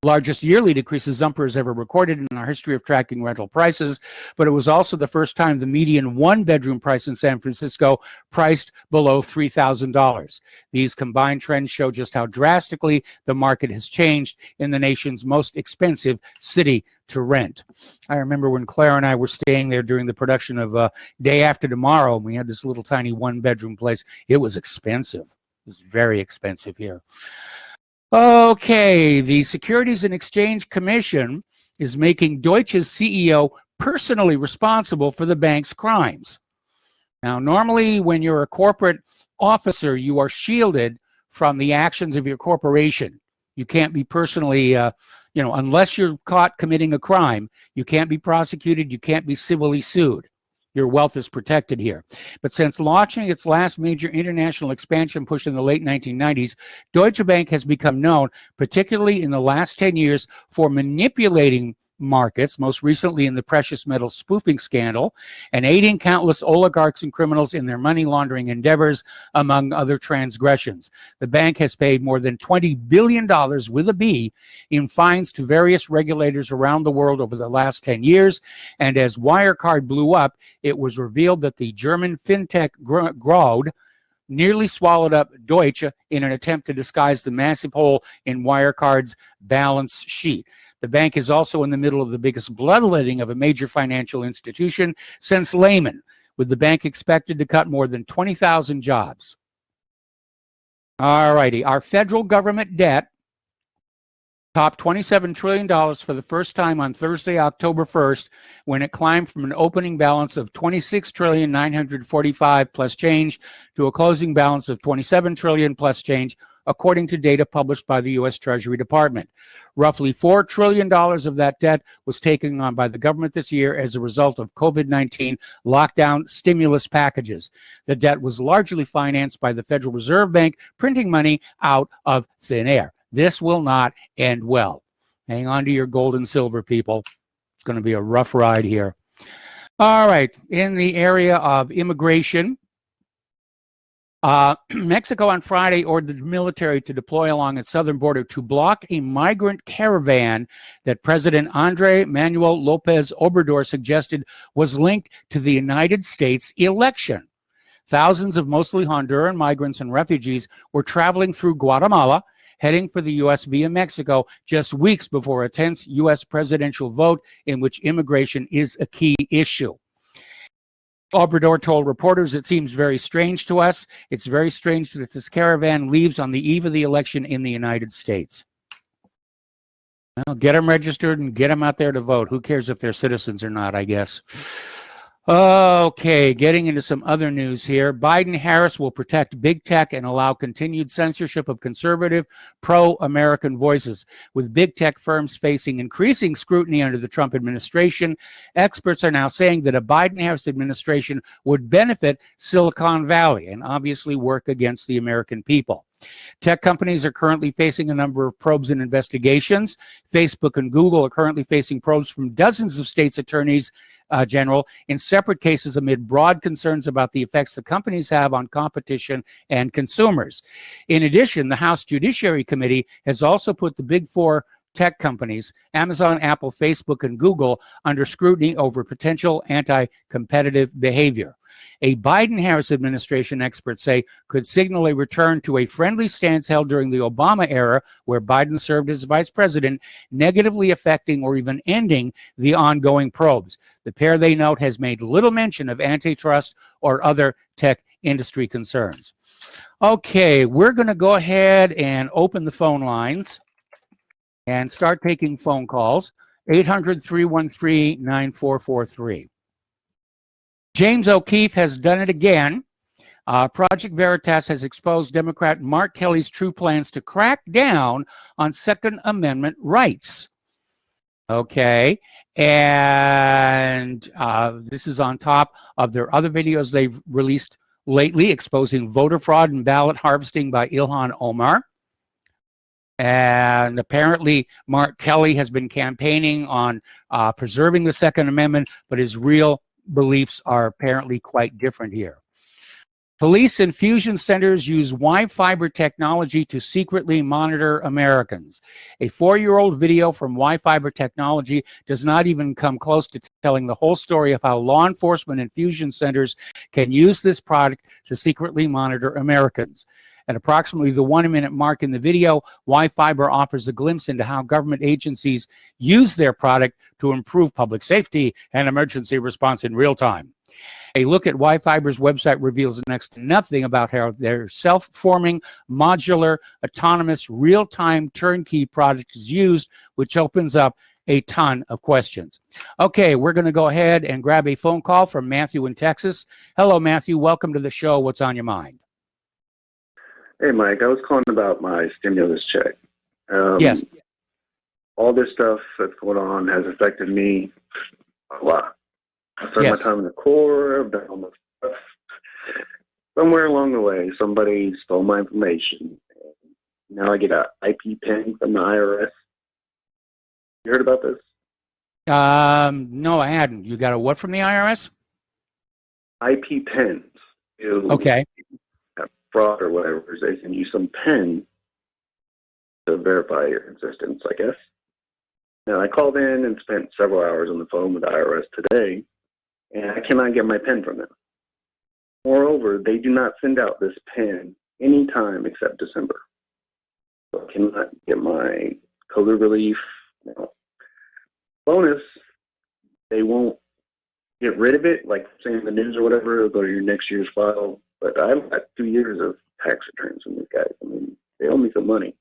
Zumper has ever recorded in our history of tracking rental prices, but it was also the first time the median one-bedroom price in San Francisco priced below $3,000. These combined trends show just how drastically the market has changed in the nation's most expensive city to rent. I remember when Claire and I were staying there during the production of Day After Tomorrow, and we had this little tiny one-bedroom place. It was expensive. It was very expensive here. Okay, the Securities and Exchange Commission is making Deutsche's CEO personally responsible for the bank's crimes. Now, normally when you're a corporate officer, you are shielded from the actions of your corporation. You can't be personally, unless you're caught committing a crime, you can't be prosecuted, you can't be civilly sued. Your wealth is protected here. But since launching its last major international expansion push in the late 1990s, Deutsche Bank has become known, particularly in the last 10 years, for manipulating markets, most recently in the precious metal spoofing scandal, and aiding countless oligarchs and criminals in their money laundering endeavors, among other transgressions. The bank has paid more than $20 billion with a B in fines to various regulators around the world over the last 10 years, and as Wirecard blew up, it was revealed that the German fintech Graud nearly swallowed up Deutsche in an attempt to disguise the massive hole in Wirecard's balance sheet. The bank is also in the middle of the biggest bloodletting of a major financial institution since Lehman, with the bank expected to cut more than 20,000 jobs. All righty, our federal government debt topped $27 trillion for the first time on Thursday, October 1st, when it climbed from an opening balance of $26,945 plus change to a closing balance of $27 trillion plus change according to data published by the U.S. Treasury Department. Roughly $4 trillion of that debt was taken on by the government this year as a result of COVID-19 lockdown stimulus packages. The debt was largely financed by the Federal Reserve Bank printing money out of thin air. This will not end well. Hang on to your gold and silver, people. It's going to be a rough ride here. All right, in the area of immigration, Mexico on Friday ordered the military to deploy along its southern border to block a migrant caravan that President Andrés Manuel López Obrador suggested was linked to the United States election. Thousands of mostly Honduran migrants and refugees were traveling through Guatemala, heading for the U.S. via Mexico just weeks before a tense U.S. presidential vote in which immigration is a key issue. Obrador told reporters, "It seems very strange to us. It's very strange that this caravan leaves on the eve of the election in the United States." Well, get them registered and get them out there to vote. Who cares if they're citizens or not, I guess. Okay, getting into some other news here. Biden-Harris will protect big tech and allow continued censorship of conservative, pro-American voices. With big tech firms facing increasing scrutiny under the Trump administration, experts are now saying that a Biden-Harris administration would benefit Silicon Valley and obviously work against the American people. Tech companies are currently facing a number of probes and investigations. Facebook and Google are currently facing probes from dozens of states' attorneys general in separate cases amid broad concerns about the effects the companies have on competition and consumers. In addition, the House Judiciary Committee has also put the big four tech companies, Amazon, Apple, Facebook, and Google, under scrutiny over potential anti-competitive behavior. A Biden-Harris administration, experts say, could signal a return to a friendly stance held during the Obama era, where Biden served as vice president, negatively affecting or even ending the ongoing probes. The pair, they note, has made little mention of antitrust or other tech industry concerns. Okay, we're going to go ahead and open the phone lines and start taking phone calls. 800-313-9443. James O'Keefe has done it again. Project Veritas has exposed Democrat Mark Kelly's true plans to crack down on Second Amendment rights. Okay, and this is on top of their other videos they've released lately exposing voter fraud and ballot harvesting by Ilhan Omar. And apparently Mark Kelly has been campaigning on preserving the Second Amendment, but his real beliefs are apparently quite different here. Police infusion centers use Wi-Fi technology to secretly monitor Americans. A 4-year-old video from Wi-Fi technology does not even come close to telling the whole story of how law enforcement infusion centers can use this product to secretly monitor Americans. At approximately the 1-minute mark in the video, Wi-Fi offers a glimpse into how government agencies use their product to improve public safety and emergency response in real time. A look at Wi-Fi's website reveals next to nothing about how their self-forming, modular, autonomous, real-time turnkey product is used, which opens up a ton of questions. Okay, we're going to go ahead and grab a phone call from Matthew in Texas. Hello, Matthew. Welcome to the show. What's on your mind? Hey, Mike, I was calling about my stimulus check. Yes. All this stuff that's going on has affected me a lot. I spent my time in the Corps, I've done all my stuff. Somewhere along the way, somebody stole my information. Now I get an IP pin from the IRS. You heard about this? No, I hadn't. You got a what from the IRS? IP pins. Okay. Fraud or whatever, they can use some pen to verify your existence, I guess. Now, I called in and spent several hours on the phone with the IRS today, and I cannot get my pen from them. Moreover, they do not send out this pen anytime except December. So I cannot get my COVID relief. Bonus, they won't get rid of it, like saying in the news or whatever, it'll go to your next year's file. But I've got 2 years of tax returns from these guys. I mean, they owe me some money.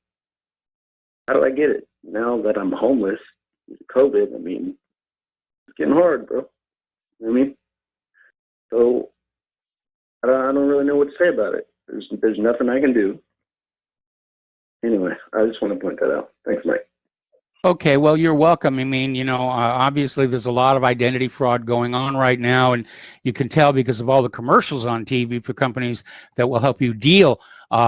How do I get it? Now that I'm homeless with COVID, I mean, it's getting hard, bro. You know what I mean? So I don't really know what to say about it. There's nothing I can do. Anyway, I just want to point that out. Thanks, Mike. Okay, well, you're welcome. I mean, obviously there's a lot of identity fraud going on right now, and you can tell because of all the commercials on TV for companies that will help you deal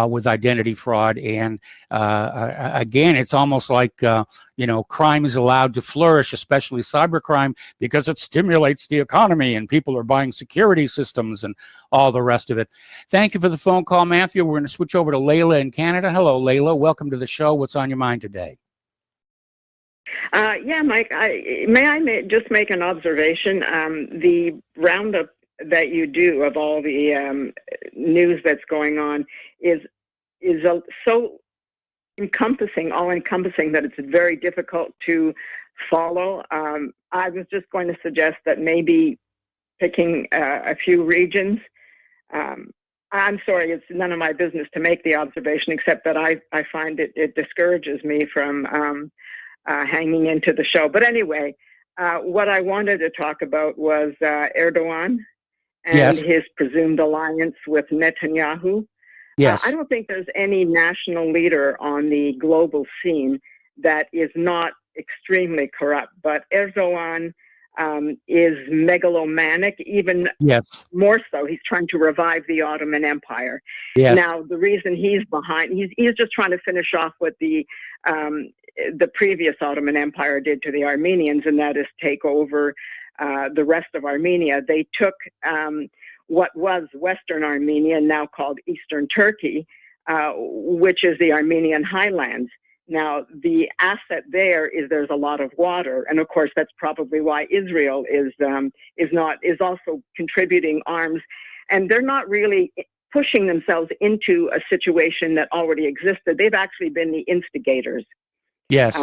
with identity fraud. And again, it's almost like, crime is allowed to flourish, especially cybercrime, because it stimulates the economy and people are buying security systems and all the rest of it. Thank you for the phone call, Matthew. We're going to switch over to Layla in Canada. Hello, Layla. Welcome to the show. What's on your mind today? Yeah, Mike, may I just make an observation? The roundup that you do of all the news that's going on is so all-encompassing that it's very difficult to follow. I was just going to suggest that maybe picking a few regions. I'm sorry, it's none of my business to make the observation, except that I find it discourages me from hanging into the show. But anyway, what I wanted to talk about was Erdogan and his presumed alliance with Netanyahu. Yes. I don't think there's any national leader on the global scene that is not extremely corrupt, but Erdogan is megalomanic, even more so. He's trying to revive the Ottoman Empire. Yes. Now, the reason he's behind, he's just trying to finish off what the previous Ottoman Empire did to the Armenians, and that is take over the rest of Armenia. They took what was Western Armenia, now called Eastern Turkey, which is the Armenian highlands. Now, the asset there is there's a lot of water, and of course that's probably why Israel is also contributing arms, and they're not really pushing themselves into a situation that already existed. They've actually been the instigators. Yes,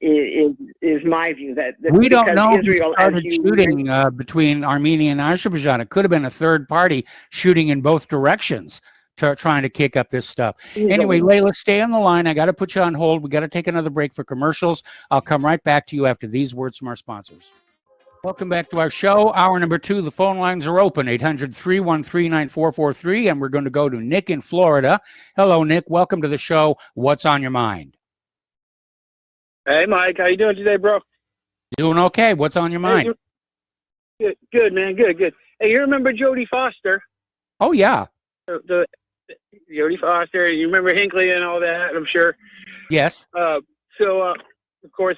is my view that we don't know Israel who started shooting between Armenia and Azerbaijan. It could have been a third party shooting in both directions, trying to kick up this stuff. Anyway, Layla, stay on the line. I got to put you on hold. We got to take another break for commercials. I'll come right back to you after these words from our sponsors. Welcome back to our show. Hour number 2. The phone lines are open, 800-313-9443, and we're going to go to Nick in Florida. Hello, Nick. Welcome to the show. What's on your mind? Hey, Mike. How you doing today, bro? Doing okay. What's on your mind? Hey, good, man. Good. Hey, you remember Jodie Foster? Oh, yeah. The Jodie Foster. You remember Hinckley and all that, I'm sure. Yes. Of course,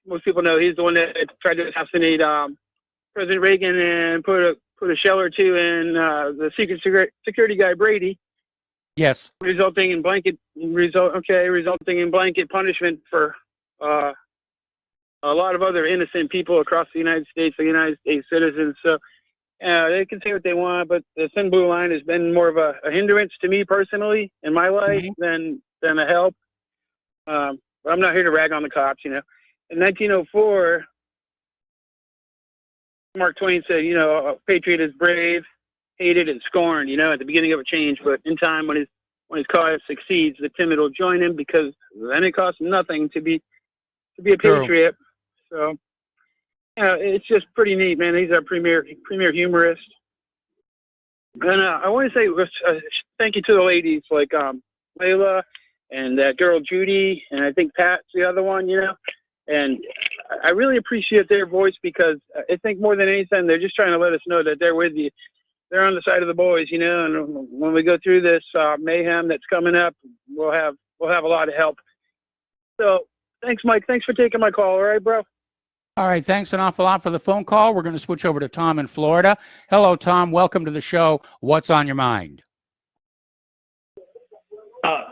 most people know he's the one that tried to assassinate President Reagan and put a shell or two in the security guy Brady. Yes. Resulting in blanket punishment for a lot of other innocent people across the United States, the United States citizens. So they can say what they want, but the thin blue line has been more of a hindrance to me personally in my life than a help. But I'm not here to rag on the cops, In 1904, Mark Twain said, a patriot is brave, hated, and scorned, at the beginning of a change. But in time, when his cause succeeds, the timid will join him, because then it costs nothing to be a patriot. So, it's just pretty neat, man. He's our premier humorist. And I want to say thank you to the ladies like Layla and that girl Judy, and I think Pat's the other one, And I really appreciate their voice, because I think more than anything, they're just trying to let us know that they're with you. They're on the side of the boys, And when we go through this mayhem that's coming up, we'll have a lot of help. So thanks, Mike. Thanks for taking my call. All right, bro. All right. Thanks an awful lot for the phone call. We're going to switch over to Tom in Florida. Hello, Tom. Welcome to the show. What's on your mind?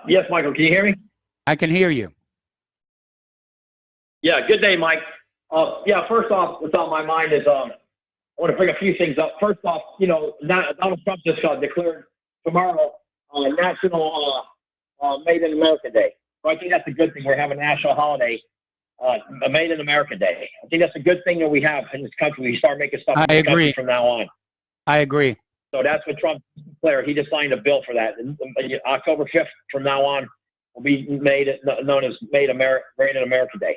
Yes, Michael. Can you hear me? I can hear you. Yeah. Good day, Mike. First off, what's on my mind is I want to bring a few things up. First off, Donald Trump just declared tomorrow National Made in America Day. So I think that's a good thing. We're having a national holiday, Made in America Day. I think that's a good thing that we have in this country. We start making stuff in this country from now on. I agree. So that's what Trump declared. He just signed a bill for that. And October 5th from now on will be known as Made in America Day.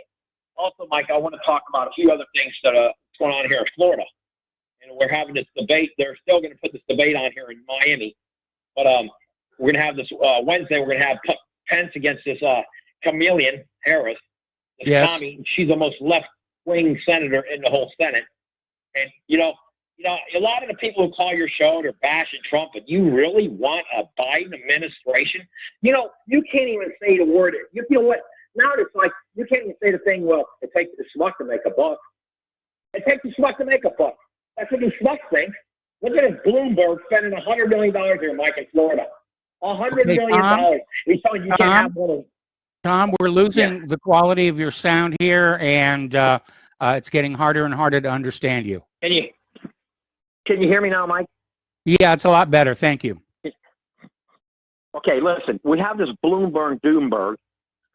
Also, Mike, I want to talk about a few other things that are going on here in Florida. And we're having this debate. They're still going to put this debate on here in Miami. But we're going to have this Wednesday. We're going to have Pence against this chameleon Harris. This Yes. Tommy, she's the most left-wing senator in the whole Senate. And a lot of the people who call your show, they're bashing Trump, but you really want a Biden administration? You can't even say the word. You know what? Now it's like you can't even say the thing. Well, it takes the schmuck to make a buck. It takes the schmuck to make a buck. That's what the schmuck thinks. Look at this Bloomberg spending $100 million here, Mike, in Florida. $100 million. He's telling you can't have one of. Tom, we're losing the quality of your sound here, and it's getting harder and harder to understand you. Can you hear me now, Mike? Yeah, it's a lot better. Thank you. Okay, listen. We have this Doomberg,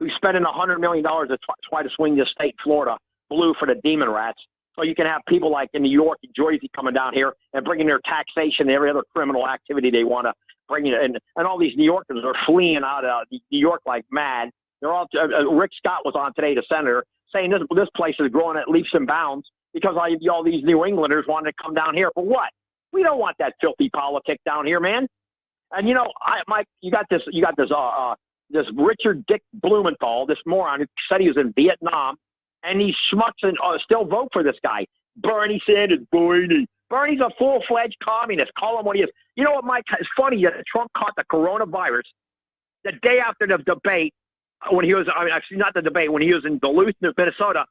who's spending $100 million to try to swing this state, Florida, blue for the demon rats. So you can have people like in New York and Jersey coming down here and bringing their taxation and every other criminal activity they want to bring in. And all these New Yorkers are fleeing out of New York like mad. They're all. Rick Scott was on today, the senator, saying this place is growing at leaps and bounds because all these New Englanders wanted to come down here for what? We don't want that filthy politic down here, man. And Mike, you got this Richard Dick Blumenthal, this moron who said he was in Vietnam, and these schmucks still vote for this guy, Bernie Sanders. Bernie's a full-fledged communist. Call him what he is. You know what, Mike? It's funny that Trump caught the coronavirus the day after the debate. When he was, actually not the debate, when he was in Duluth, Minnesota,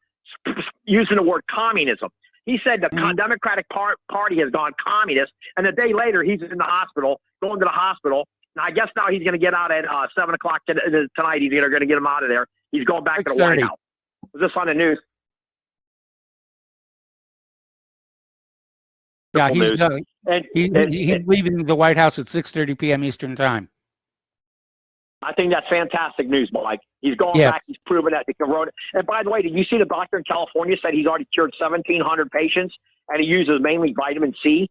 using the word communism. He said the Democratic Party has gone communist, and a day later he's in the hospital, going to the hospital. Now, I guess now he's going to get out at 7 o'clock tonight. He's going to get him out of there. He's going back to the White House. Was this on the news? Yeah, he's leaving the White House at 6:30 p.m. Eastern Time. I think that's fantastic news, Mike. He's going back. He's proven that the corona. And by the way, did you see the doctor in California said he's already cured 1,700 patients, and he uses mainly vitamin C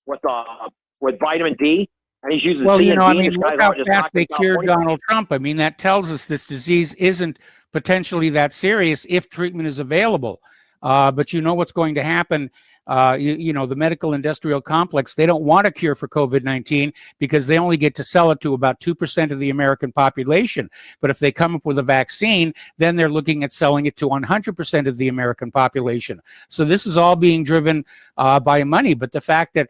with vitamin D, and he's using C and D. Look how fast they cured Donald Trump. I mean, that tells us this disease isn't potentially that serious if treatment is available. But you know what's going to happen. The medical industrial complex, they don't want a cure for COVID-19 because they only get to sell it to about 2% of the American population. But if they come up with a vaccine, then they're looking at selling it to 100% of the American population. So this is all being driven by money. But the fact that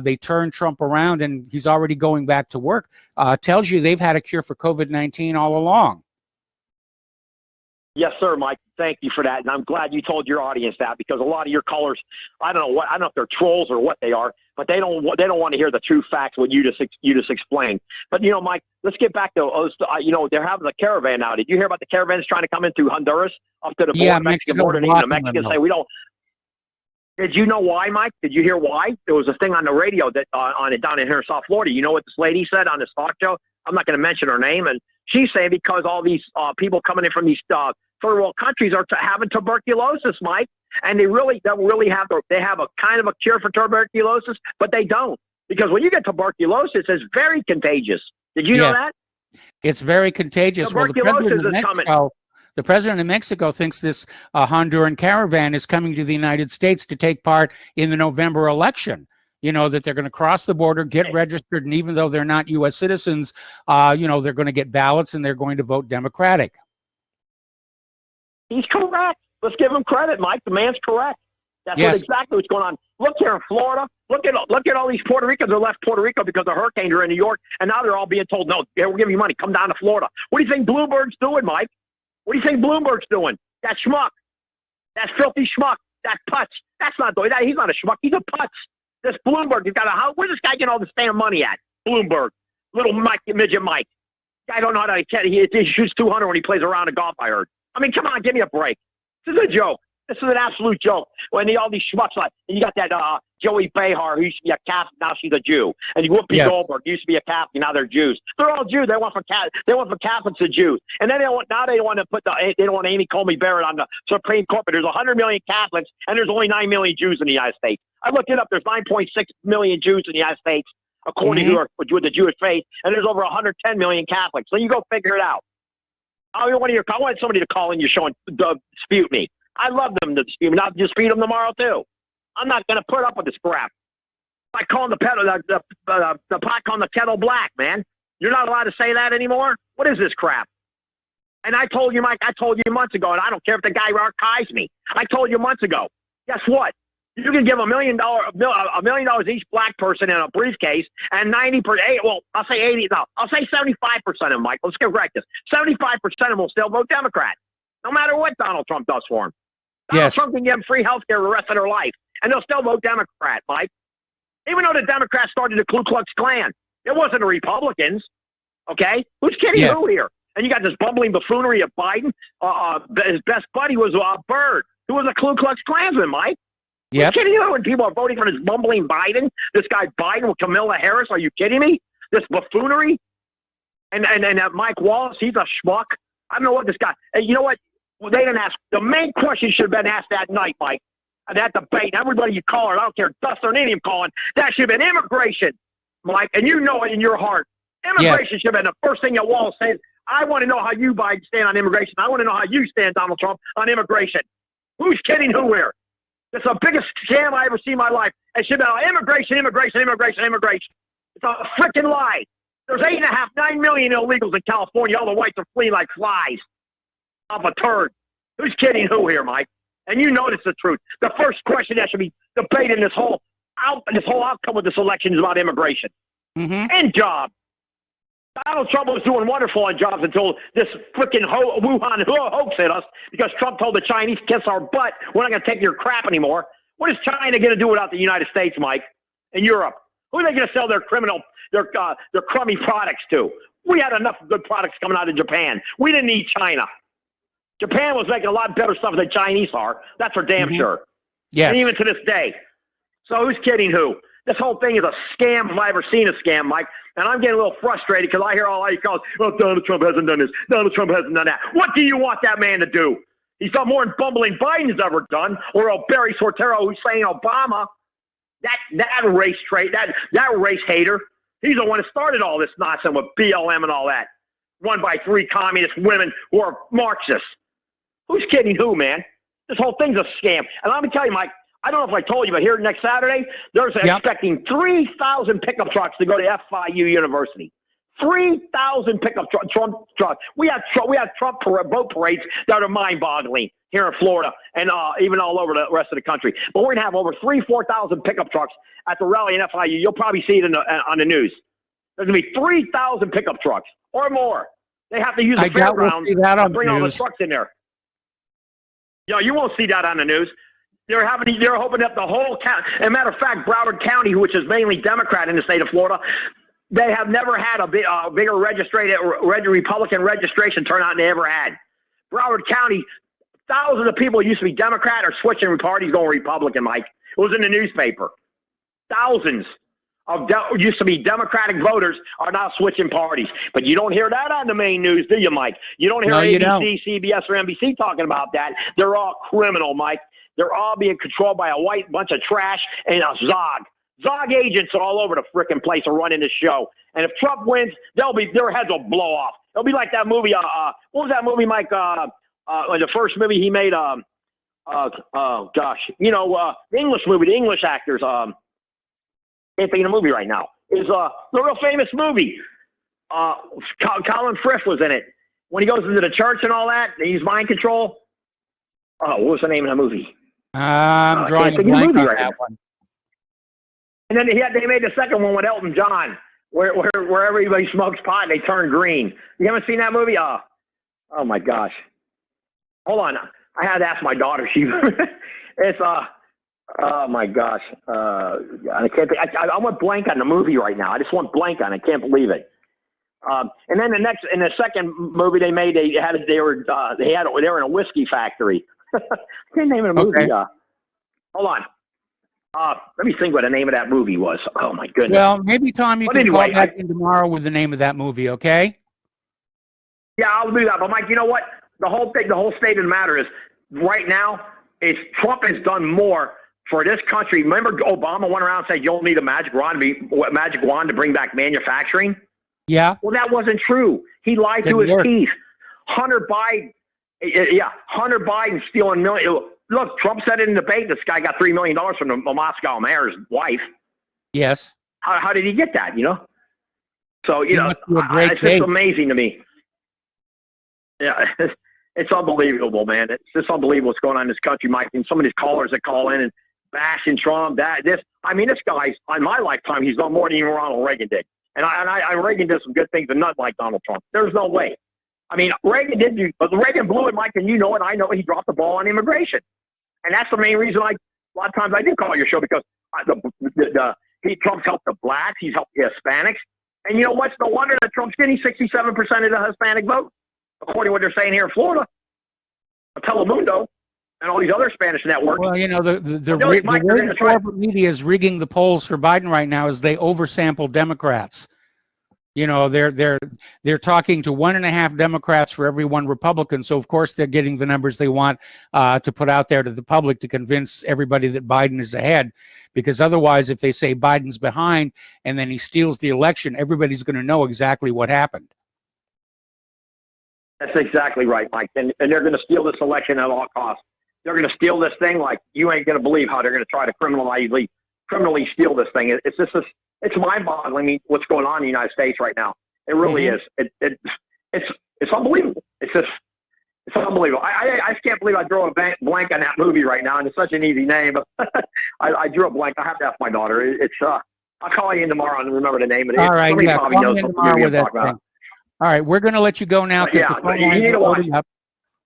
they turned Trump around and he's already going back to work tells you they've had a cure for COVID-19 all along. Yes, sir, Mike. Thank you for that, and I'm glad you told your audience that because a lot of your callers, I don't know if they're trolls or what they are, but they don't want to hear the true facts what you just explained. But Mike, let's get back to they're having a caravan now. Did you hear about the caravans trying to come in through Honduras up to the border, Mexican border? And the Mexicans say we don't. Did you know why, Mike? Did you hear why? There was a thing on the radio that down in here in South Florida. You know what this lady said on this talk show? I'm not going to mention her name, and she's saying because all these people coming in from these third world countries are having tuberculosis, Mike, and they have a kind of a cure for tuberculosis, but they don't because when you get tuberculosis, it's very contagious. Did you know that? It's very contagious. Tuberculosis is coming. The president of Mexico thinks this Honduran caravan is coming to the United States to take part in the November election. That they're going to cross the border, get registered, and even though they're not U.S. citizens, they're going to get ballots and they're going to vote Democratic. He's correct. Let's give him credit, Mike. The man's correct. That's exactly what's going on. Look here in Florida. Look at all these Puerto Ricans that left Puerto Rico because the hurricanes are in New York, and now they're all being told, no, we'll give you money. Come down to Florida. What do you think Bloomberg's doing, Mike? What do you think Bloomberg's doing? That schmuck. That filthy schmuck. That putz. That's not doing that. He's not a schmuck. He's a putz. This Bloomberg, he's got a house. Where's this guy getting all this damn money at? Bloomberg. Little Mike, midget Mike. Guy don't know how to catch. He shoots 200 when he plays around a golf, I heard. I mean, come on, give me a break. This is a joke. This is an absolute joke. When all these schmucks and you got that Joey Behar, who used to be a Catholic, now she's a Jew, and Whoopi Goldberg used to be a Catholic, now they're Jews. They're all Jews. They went from Catholics to Jews, and then they want to put they don't want Amy Coney Barrett on the Supreme Court. But there's 100 million Catholics, and there's only 9 million Jews in the United States. I looked it up. There's 9.6 million Jews in the United States, according to with the Jewish faith, and there's over 110 million Catholics. So you go figure it out. I want somebody to call in your show and dispute me. I love them to dispute me. I'll dispute them tomorrow too. I'm not going to put up with this crap. I call the pot calling the kettle black, man. You're not allowed to say that anymore? What is this crap? And I told you, Mike, I told you months ago, and I don't care if the guy archives me. I told you months ago. Guess what? You can give $1 million each black person in a briefcase, and 90%. Well, I'll say 80. No, I'll say 75% of them, Mike. Let's correct this. 75% of them will still vote Democrat, no matter what Donald Trump does for them. Donald Trump can give them free health care the rest of their life, and they'll still vote Democrat, Mike. Even though the Democrats started the Ku Klux Klan, it wasn't the Republicans. Okay, who's kidding who here? And you got this bumbling buffoonery of Biden. His best buddy was Byrd, who was a Ku Klux Klansman, Mike. Are you kidding me? When people are voting for this bumbling Biden, this guy Biden with Kamala Harris, are you kidding me? This buffoonery? And Mike Wallace, he's a schmuck. I don't know what this guy, and you know what? Well, they didn't ask. The main question should have been asked that night, Mike. That debate, everybody you call it, I don't care, Dust or Indian calling, that should have been immigration, Mike, and you know it in your heart. Immigration should have been the first thing that Wallace said. I want to know how you, Biden, stand on immigration. I want to know how you stand, Donald Trump, on immigration. Who's kidding who here? It's the biggest scam I ever seen in my life. It should be immigration. It's a freaking lie. There's 9 million illegals in California. All the whites are fleeing like flies off a turd. Who's kidding who here, Mike? And you know it's the truth. The first question that should be debated in this whole outcome of this election is about immigration and jobs. Donald Trump was doing wonderful on jobs until this freaking Wuhan hoax hit us because Trump told the Chinese, kiss our butt, we're not going to take your crap anymore. What is China going to do without the United States, Mike, and Europe? Who are they going to sell their crummy products to? We had enough good products coming out of Japan. We didn't need China. Japan was making a lot better stuff than Chinese are. That's for damn sure. Yes. And even to this day. So who's kidding who? This whole thing is a scam if I've ever seen a scam, Mike. And I'm getting a little frustrated because I hear all you calls, oh, Donald Trump hasn't done this. Donald Trump hasn't done that. What do you want that man to do? He's done more than bumbling Biden's ever done, or Barry Soetoro who's saying Obama. That race trait, that race hater. He's the one that started all this nonsense with BLM and all that. Run by 3 communist women who are Marxists. Who's kidding who, man? This whole thing's a scam. And let me tell you, Mike, I don't know if I told you, but here next Saturday, there's expecting 3,000 pickup trucks to go to FIU University. 3,000 pickup Trump trucks. We have Trump boat parades that are mind-boggling here in Florida and even all over the rest of the country. But we're going to have over 4,000 pickup trucks at the rally in FIU. You'll probably see it on the news. There's going to be 3,000 pickup trucks or more. They have to use the fairgrounds to bring all the trucks in there. You won't see that on the news. They're hoping up the whole county. As a matter of fact, Broward County, which is mainly Democrat in the state of Florida, they have never had a bigger Republican registration turnout than they ever had. Broward County, thousands of people who used to be Democrat are switching parties going Republican, Mike. It was in the newspaper. Thousands of used to be Democratic voters are now switching parties. But you don't hear that on the main news, do you, Mike? You don't hear ABC, CBS, or NBC talking about that. They're all criminal, Mike. They're all being controlled by a white bunch of trash and a Zog. Zog agents all over the frickin' place are running the show. And if Trump wins, their heads will blow off. It'll be like that movie. What was that movie, Mike? The first movie he made. Gosh, the English movie. The English actors. Can't think of the movie right now. It's the real famous movie. Colin Firth was in it. When he goes into the church and all that, he's mind control. Oh, what was the name of the movie? I'm drawing a blank on that one. And then they made the second one with Elton John, where everybody smokes pot and they turn green. You haven't seen that movie? Oh my gosh. Hold on. I had to ask my daughter. It's oh my gosh. I can't think. I went blank on the movie right now. I just went blank on it. I can't believe it. And then in the second movie they made, they were in a whiskey factory. I can't name the movie. Okay. Hold on. Let me think what the name of that movie was. Oh my goodness. Well, maybe Tom, you can call back in tomorrow with the name of that movie, okay? Yeah, I'll do that. But Mike, you know what? The whole state of the matter is right now is Trump has done more for this country. Remember, Obama went around and said you'll need a magic wand to bring back manufacturing. Yeah. Well, that wasn't true. He lied to his teeth. Hunter Biden stealing millions. Look, Trump said in the debate this guy got $3 million from the Moscow mayor's wife. Yes. How did he get that, So, It must be a great it's day. just amazing to me. Yeah, it's unbelievable, man. It's just unbelievable what's going on in this country, Mike. And some of these callers that call in and bashing Trump, this guy's, on my lifetime, he's done more than even Ronald Reagan did. And Reagan did some good things, but not like Donald Trump. There's no way. I mean, Reagan but Reagan blew it, Mike, and you know it. I know he dropped the ball on immigration. And that's the main reason a lot of times I do call your show, because Trump's helped the blacks, he's helped the Hispanics. And you know what's no wonder that Trump's getting 67% of the Hispanic vote, according to what they're saying here in Florida, Telemundo, and all these other Spanish networks. Well, the way corporate media is rigging the polls for Biden right now is they oversample Democrats. They're talking to 1.5 Democrats for every 1 Republican. So of course they're getting the numbers they want to put out there to the public to convince everybody that Biden is ahead. Because otherwise, if they say Biden's behind and then he steals the election, everybody's going to know exactly what happened. That's exactly right, Mike. And they're going to steal this election at all costs. They're going to steal this thing like you ain't going to believe how they're going to try to criminally steal this thing. It's just it's mind-boggling what's going on in the United States right now. It really is. It's unbelievable. It's unbelievable. I just can't believe I drew a blank on that movie right now, and it's such an easy name. But I drew a blank. I have to ask my daughter. I'll call you in tomorrow and remember the name of it. All right, somebody probably knows what movie I'm talking about. All right, we're going to let you go now because the phone lines are loading up.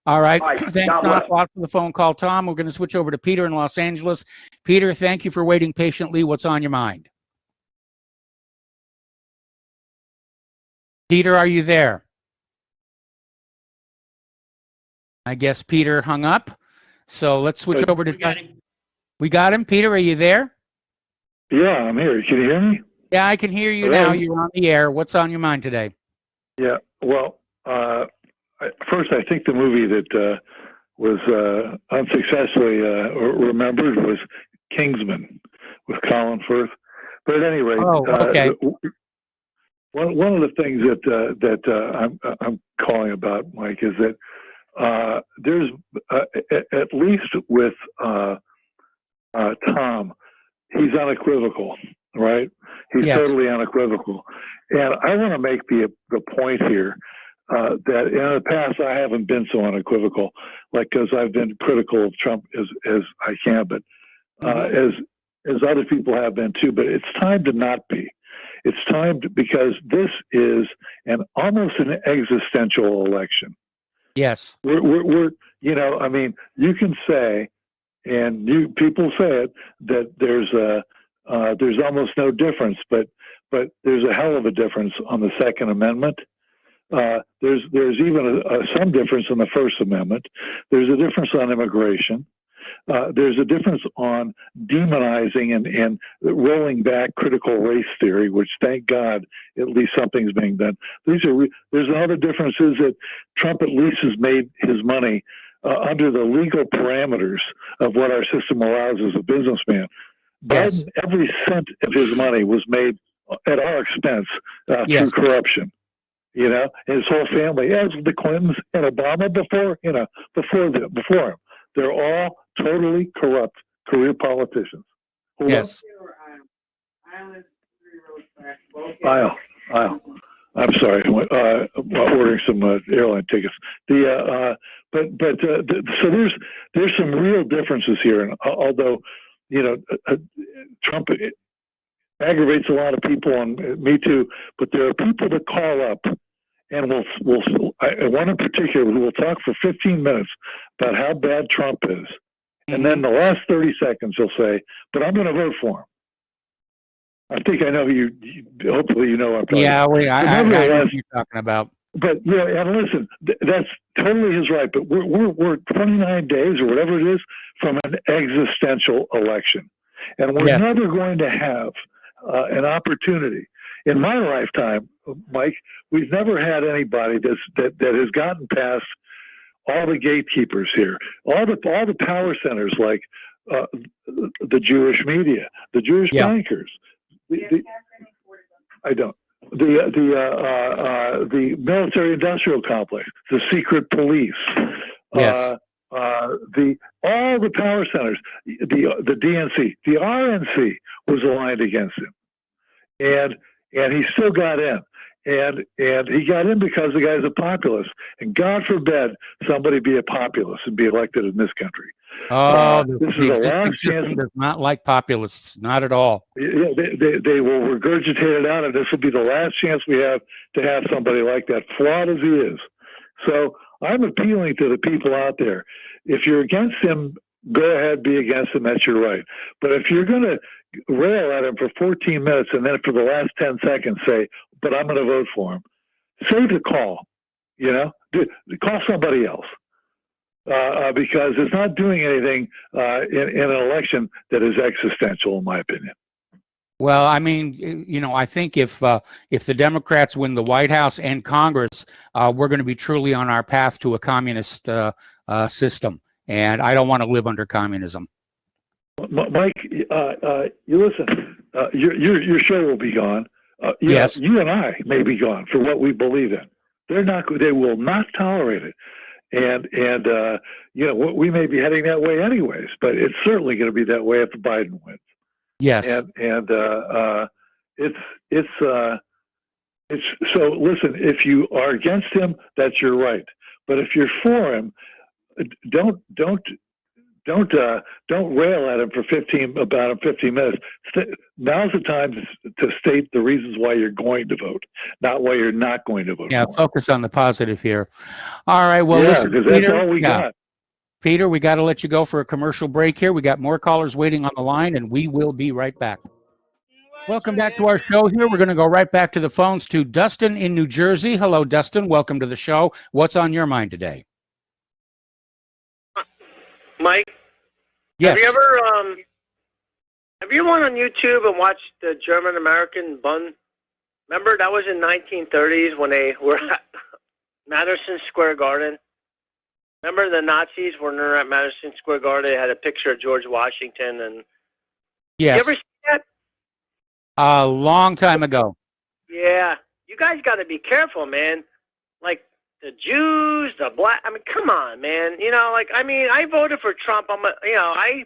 All right. Thanks a lot for the phone call, Tom. We're going to switch over to Peter in Los Angeles. Peter, thank you for waiting patiently. What's on your mind? Peter, are you there? I guess Peter hung up. So let's switch over to... We got him. Peter, are you there? Yeah, I'm here. Can you hear me? Yeah, I can hear you now. You're on the air. What's on your mind today? Yeah, well, first, I think the movie that was unsuccessfully remembered was Kingsman with Colin Firth. But at any rate, okay. One of the things that I'm calling about, Mike, is that there's at least with Tom, he's unequivocal, right? He's totally unequivocal, and I want to make the point here. That in the past I haven't been so unequivocal, because I've been critical of Trump as I can, but as other people have been too. But it's time to not be. It's time because this is almost an existential election. Yes, we're I mean, you can say, and people say it, that there's almost no difference, but there's a hell of a difference on the Second Amendment. There's even some difference in the First Amendment. There's a difference on immigration. There's a difference on demonizing and rolling back critical race theory, which, thank God, at least something's being done. There's another difference is that Trump at least has made his money under the legal parameters of what our system allows as a businessman. Yes. Biden, every cent of his money was made at our expense through corruption. His whole family, as the Clintons and Obama before him, they're all totally corrupt career politicians. Yes. Aisle. I'm sorry. Ordering some airline tickets. So there's some real differences here, and although Trump aggravates a lot of people on Me Too, but there are people that call up, and one in particular who will talk for 15 minutes about how bad Trump is, and then the last 30 seconds he'll say, "But I'm going to vote for him." I think I know who hopefully you know what I'm talking about. I know what you're talking about. But and listen, that's totally his right. But we're 29 days or whatever it is from an existential election, and we're never going to have an opportunity in my lifetime, Mike. We've never had anybody that has gotten past all the gatekeepers here, all the power centers, like the Jewish media, the Jewish bankers. I don't. The military-industrial complex, the secret police, all the power centers, the DNC, the RNC was aligned against him, and he still got in. And he got in because the guy's a populist. And God forbid somebody be a populist and be elected in this country. Oh, This the is the existing last system chance. does not like populists, not at all. Yeah, they will regurgitate it out, and this will be the last chance we have to have somebody like that, flawed as he is. So I'm appealing to the people out there. If you're against him, go ahead, be against him. That's your right. But if you're going to rail at him for 14 minutes and then for the last 10 seconds say, but I'm going to vote for him, save the call. Call somebody else. Because it's not doing anything in an election that is existential, in my opinion. Well, I mean, I think if the Democrats win the White House and Congress, we're going to be truly on our path to a communist system, and I don't want to live under communism. Mike, you listen. Your show will be gone. Yes, you and I may be gone for what we believe in. They will not tolerate it. And we may be heading that way anyways, but it's certainly going to be that way if Biden wins. Yes. And it's so listen, if you are against him, that's your right. But if you're for him, don't rail at him for 15 minutes. Now's the time to state the reasons why you're going to vote, not why you're not going to vote. Yeah, for focus on the positive here. All right. Well, yeah, listen, because Peter, that's all we got. Peter, we got to let you go for a commercial break here. We got more callers waiting on the line, and we will be right back. Welcome back to our show here. We're going to go right back to the phones to Dustin in New Jersey. Hello, Dustin. Welcome to the show. What's on your mind today? Mike? Yes. Have you went on YouTube and watched the German-American Bund? Remember, that was in 1930s when they were at Madison Square Garden. Remember the Nazis when they were at Madison Square Garden? They had a picture of George Washington. And Yes. You ever see that? A long time ago. Yeah. You guys got to be careful, man. Like, the Jews, the black, I mean, come on, man. I voted for Trump. I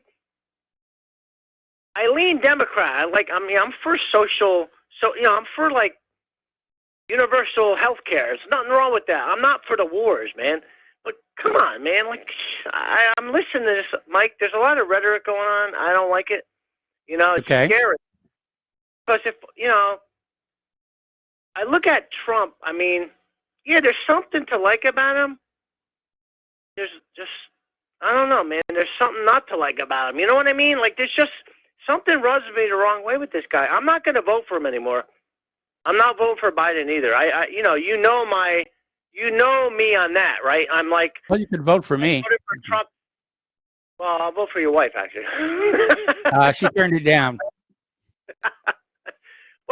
lean Democrat. I'm for social, I'm for, universal health care. There's nothing wrong with that. I'm not for the wars, man. But come on, man. I'm listening to this, Mike. There's a lot of rhetoric going on. I don't like it. It's scary. Because I look at Trump, yeah, there's something to like about him. There's just, I don't know, man. There's something not to like about him. You know what I mean? There's just something rubs me the wrong way with this guy. I'm not going to vote for him anymore. I'm not voting for Biden either. You know me on that, right? I'm like, well, you could vote for me. I voted for Trump. Well, I'll vote for your wife, actually. She turned it down.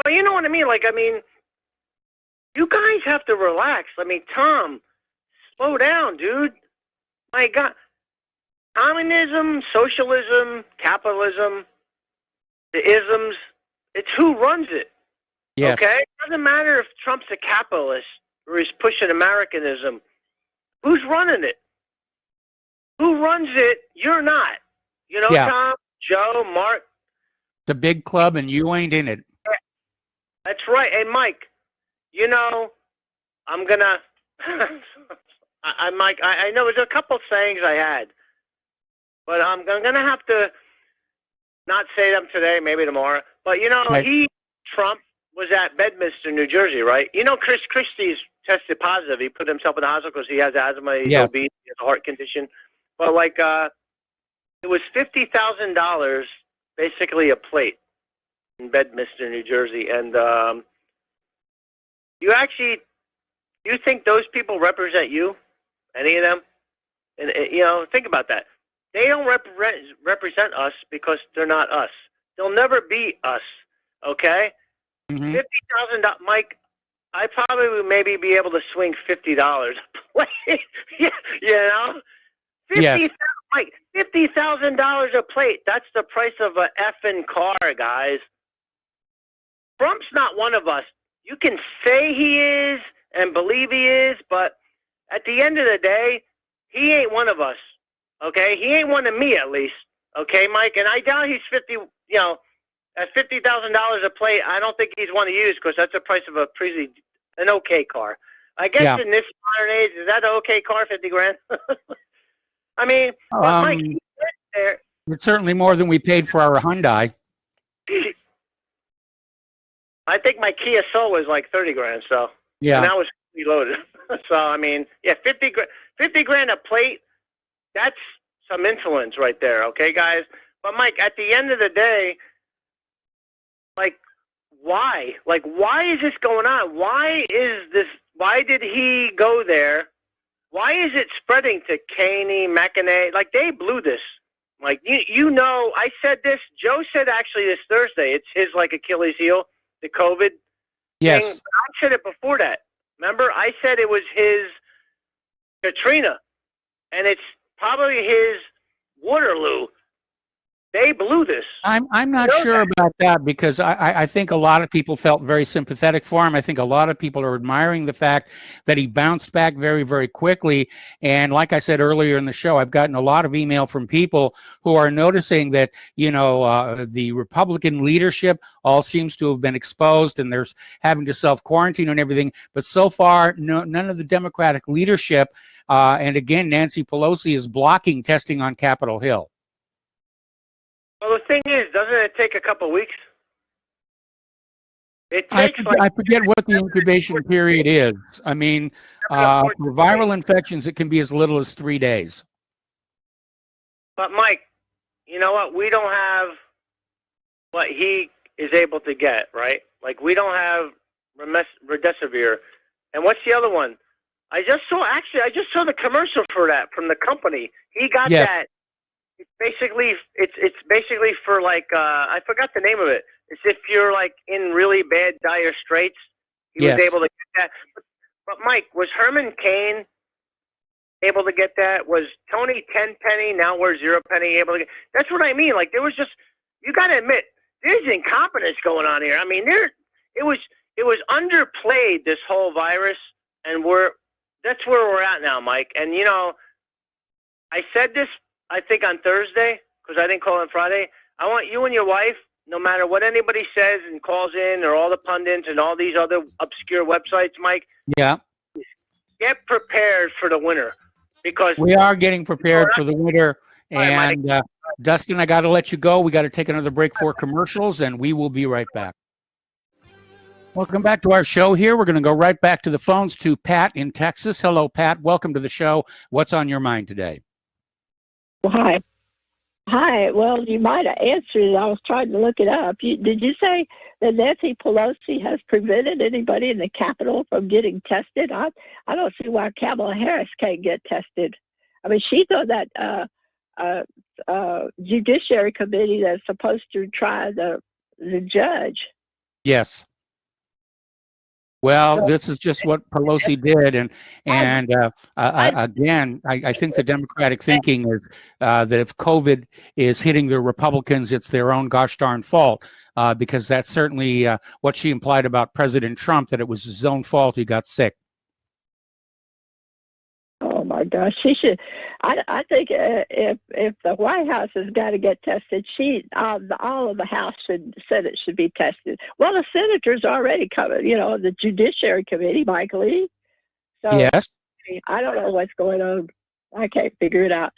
Well, you know what I mean? You guys have to relax. Tom, slow down, dude. My God. Communism, socialism, capitalism, the isms, it's who runs it. Yes. Okay? It doesn't matter if Trump's a capitalist or he's pushing Americanism. Who's running it? Who runs it? You're not. Yeah. Tom, Joe, Mark. It's a big club and you ain't in it. That's right. Hey, Mike, I'm going to... Mike, I know there's a couple sayings I had, but I'm going to have to not say them today, maybe tomorrow. But, Right. Trump, was at Bedminster, New Jersey, right? Chris Christie's tested positive. He put himself in the hospital because he has asthma, he's obese, he has a heart condition. But, it was $50,000, basically a plate in Bedminster, New Jersey. And you think those people represent you? Any of them? And think about that. They don't represent us because they're not us. They'll never be us. Okay? Mm-hmm. $50,000, Mike. I probably would maybe be able to swing $50 a plate. Yes. Mike, $50,000 a plate. That's the price of an effing car, guys. Trump's not one of us. You can say he is and believe he is, but at the end of the day, he ain't one of us. Okay? He ain't one of me, at least. Okay, Mike? And I doubt he's at $50,000 a plate. I don't think he's one of you because that's the price of a pretty an okay car. I guess in this modern age, is that an okay car, 50 grand? I mean, but Mike, he went there. It's certainly more than we paid for our Hyundai. I think my Kia Soul was like 30 grand, so. Yeah. And that was reloaded. So, I mean, yeah, 50 grand a plate, that's some influence right there, okay, guys? But, Mike, at the end of the day, like, why? Like, why is this going on? Why did he go there? Why is it spreading to Caney, McEnany? Like, they blew this. Like, you know, I said this. Joe said actually this Thursday, it's his, like, Achilles heel, the COVID Yes. thing. I said it before that. Remember? I said it was his Katrina, and it's probably his Waterloo. They blew this. I'm not sure about that because I think a lot of people felt very sympathetic for him. I think a lot of people are admiring the fact that he bounced back very, very quickly. And like I said earlier in the show, I've gotten a lot of email from people who are noticing that, you know, the Republican leadership all seems to have been exposed and there's having to self-quarantine and everything. But so far, none of the Democratic leadership, and again, Nancy Pelosi is blocking testing on Capitol Hill. Well, the thing is, doesn't it take a couple weeks? It takes I forget what the incubation period is. I mean, for viral infections, it can be as little as 3 days. But, Mike, you know what? We don't have what he is able to get, right? Like, we don't have remdesivir. And what's the other one? I just saw the commercial for that from the company. He got that. It's basically for like I forgot the name of it. It's if you're like in really bad dire straits. He was able to get that. But Mike, was Herman Cain able to get that? Was Tony Tenpenny, now we're Zero Penny, able to get? That's what I mean. Like there was just, you got to admit, there's incompetence going on here. I mean, it was underplayed, this whole virus, and that's where we're at now, Mike. And you know, I said this, I think on Thursday, because I didn't call on Friday. I want you and your wife, no matter what anybody says and calls in, or all the pundits and all these other obscure websites, Mike. Yeah. Get prepared for the winter, because we are getting prepared for the winter. And Dustin, I got to let you go. We got to take another break for commercials, and we will be right back. Welcome back to our show here. We're going to go right back to the phones to Pat in Texas. Hello, Pat. Welcome to the show. What's on your mind today? Hi. Well, you might have answered it. I was trying to look it up. Did you say that Nancy Pelosi has prevented anybody in the Capitol from getting tested? I don't see why Kamala Harris can't get tested. I mean, she's on that judiciary committee that's supposed to try the judge. Yes. Well, this is just what Pelosi did, and again, I think the Democratic thinking is that if COVID is hitting the Republicans, it's their own gosh darn fault, because that's certainly what she implied about President Trump, that it was his own fault he got sick. Oh my gosh, she should. I think if the White House has got to get tested, all of the House Senate should be tested. Well, the senators already covered, the Judiciary Committee, Mike Lee. So yes, I don't know what's going on. I can't figure it out.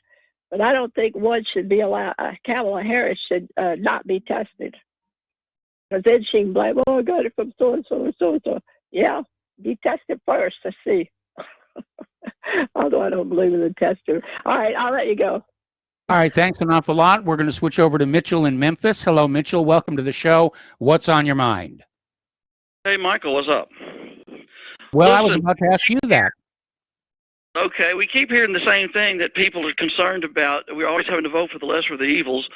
But I don't think one should be allowed. Kamala Harris should not be tested, because then she can blame, I got it from so and so and so and so. Yeah, be tested first to see. Although I don't believe in the tester. All right, I'll let you go. All right, thanks an awful lot. We're going to switch over to Mitchell in Memphis. Hello, Mitchell. Welcome to the show. What's on your mind? Hey, Michael, what's up? Well, I was about to ask you that. Okay, we keep hearing the same thing that people are concerned about. We're always having to vote for the lesser of the evils.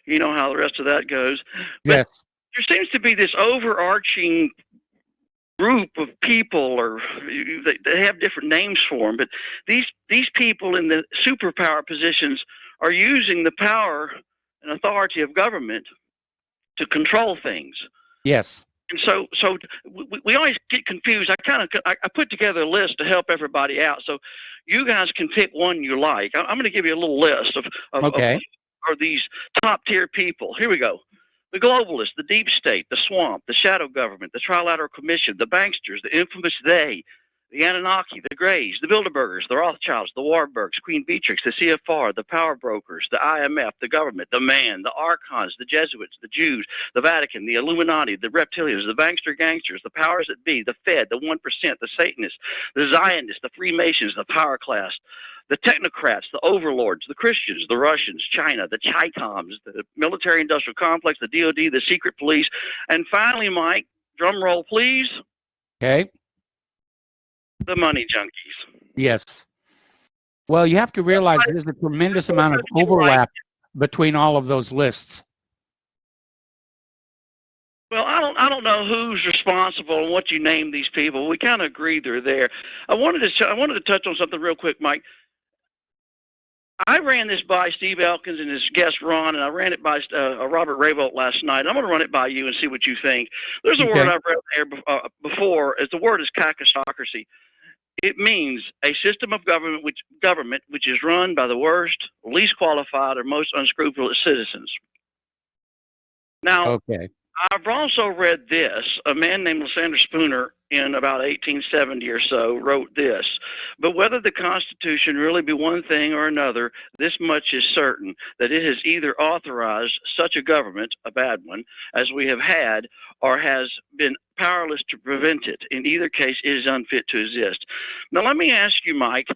You know how the rest of that goes. But yes. There seems to be this overarching group of people, or they have different names for them, but these people in the superpower positions are using the power and authority of government to control things. Yes. And so we always get confused. I put together a list to help everybody out, so you guys can pick one you like. I'm going to give you a little list of these top tier people. Here we go. The globalists, the deep state, the swamp, the shadow government, the trilateral commission, the banksters, the infamous they, the Anunnaki, the Greys, the Bilderbergers, the Rothschilds, the Warburgs, Queen Beatrix, the CFR, the power brokers, the IMF, the government, the man, the archons, the Jesuits, the Jews, the Vatican, the Illuminati, the reptilians, the bankster gangsters, the powers that be, the Fed, the 1%, the Satanists, the Zionists, the Freemasons, the power class, the technocrats, the overlords, the Christians, the Russians, China, the Chi-Coms, the military-industrial complex, the DOD, the secret police, and finally, Mike, drum roll, please. Okay. The money junkies. Yes. Well, you have to realize there's a tremendous amount of overlap between all of those lists. Well, I don't know who's responsible and what you name these people. We kind of agree they're there. I wanted to touch on something real quick, Mike. I ran this by Steve Elkins and his guest Ron, and I ran it by Robert Raybolt last night. I'm going to run it by you and see what you think. There's a word I've read there before. The word is kakistocracy. It means a system of government which is run by the worst, least qualified, or most unscrupulous citizens. Now, okay. I've also read this. A man named Lysander Spooner in about 1870 or so wrote this. But whether the Constitution really be one thing or another, this much is certain, that it has either authorized such a government, a bad one, as we have had, or has been powerless to prevent it. In either case, it is unfit to exist. Now, let me ask you, Mike,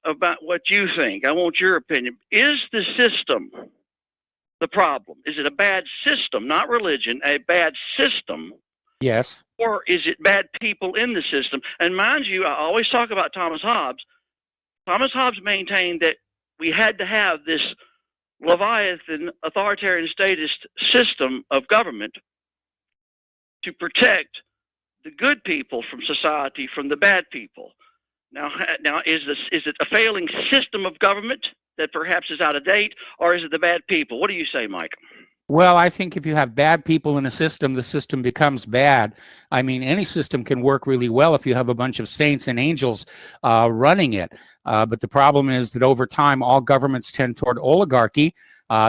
about what you think. I want your opinion. Is the system the problem? Is it a bad system, not religion, a bad system? Yes. Or is it bad people in the system? And mind you, I always talk about Thomas Hobbes. Thomas Hobbes maintained that we had to have this Leviathan authoritarian statist system of government to protect the good people from society from the bad people. Now is it a failing system of government that perhaps is out of date, or is it the bad people? What do you say, Mike? Well, I think if you have bad people in a system, the system becomes bad. I mean, any system can work really well if you have a bunch of saints and angels running it. But the problem is that over time, all governments tend toward oligarchy.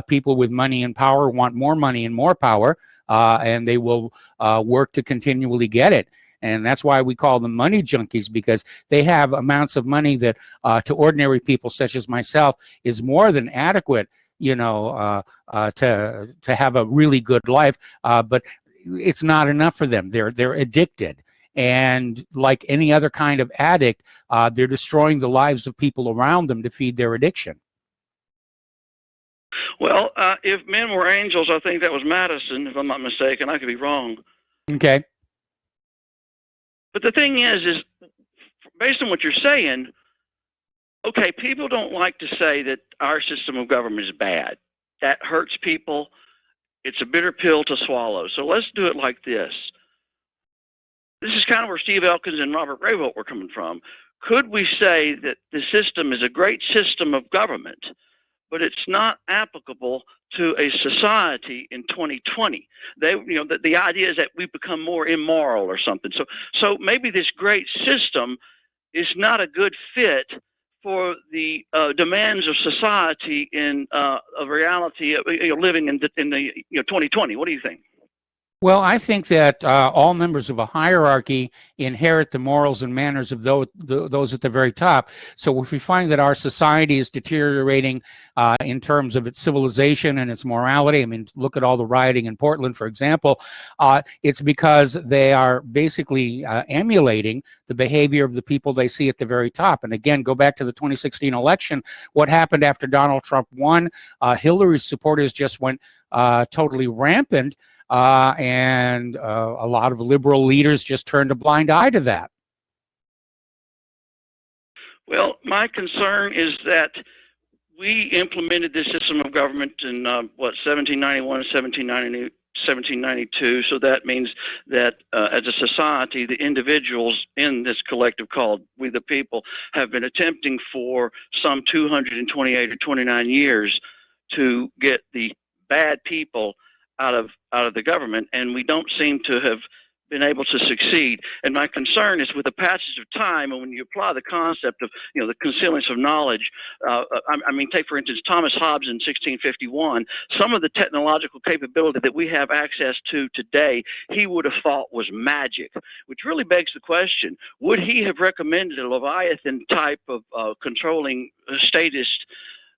People with money and power want more money and more power, and they will work to continually get it. And that's why we call them money junkies, because they have amounts of money that to ordinary people such as myself is more than adequate, to have a really good life. But it's not enough for them. They're addicted. And like any other kind of addict, they're destroying the lives of people around them to feed their addiction. Well, if men were angels, I think that was Madison, if I'm not mistaken. I could be wrong. Okay. But the thing is based on what you're saying, okay, people don't like to say that our system of government is bad. That hurts people. It's a bitter pill to swallow. So let's do it like this. This is kind of where Steve Elkins and Robert Raybolt were coming from. Could we say that the system is a great system of government, but it's not applicable to a society in 2020? The idea is that we become more immoral or something. So maybe this great system is not a good fit for the demands of society in a reality of living in the 2020. What do you think? Well, I think that all members of a hierarchy inherit the morals and manners of those at the very top. So if we find that our society is deteriorating in terms of its civilization and its morality, I mean, look at all the rioting in Portland, for example, it's because they are basically emulating the behavior of the people they see at the very top. And again, go back to the 2016 election. What happened after Donald Trump won? Hillary's supporters just went totally rampant. And a lot of liberal leaders just turned a blind eye to that. Well, my concern is that we implemented this system of government in 1791 and 1792. So that means that as a society, the individuals in this collective called We the People have been attempting for some 228 or 29 years to get the bad people out of the government, and we don't seem to have been able to succeed. And my concern is with the passage of time, and when you apply the concept of, the concealance of knowledge, I mean, take, for instance, Thomas Hobbes in 1651, some of the technological capability that we have access to today, he would have thought was magic, which really begs the question, would he have recommended a Leviathan type of controlling statist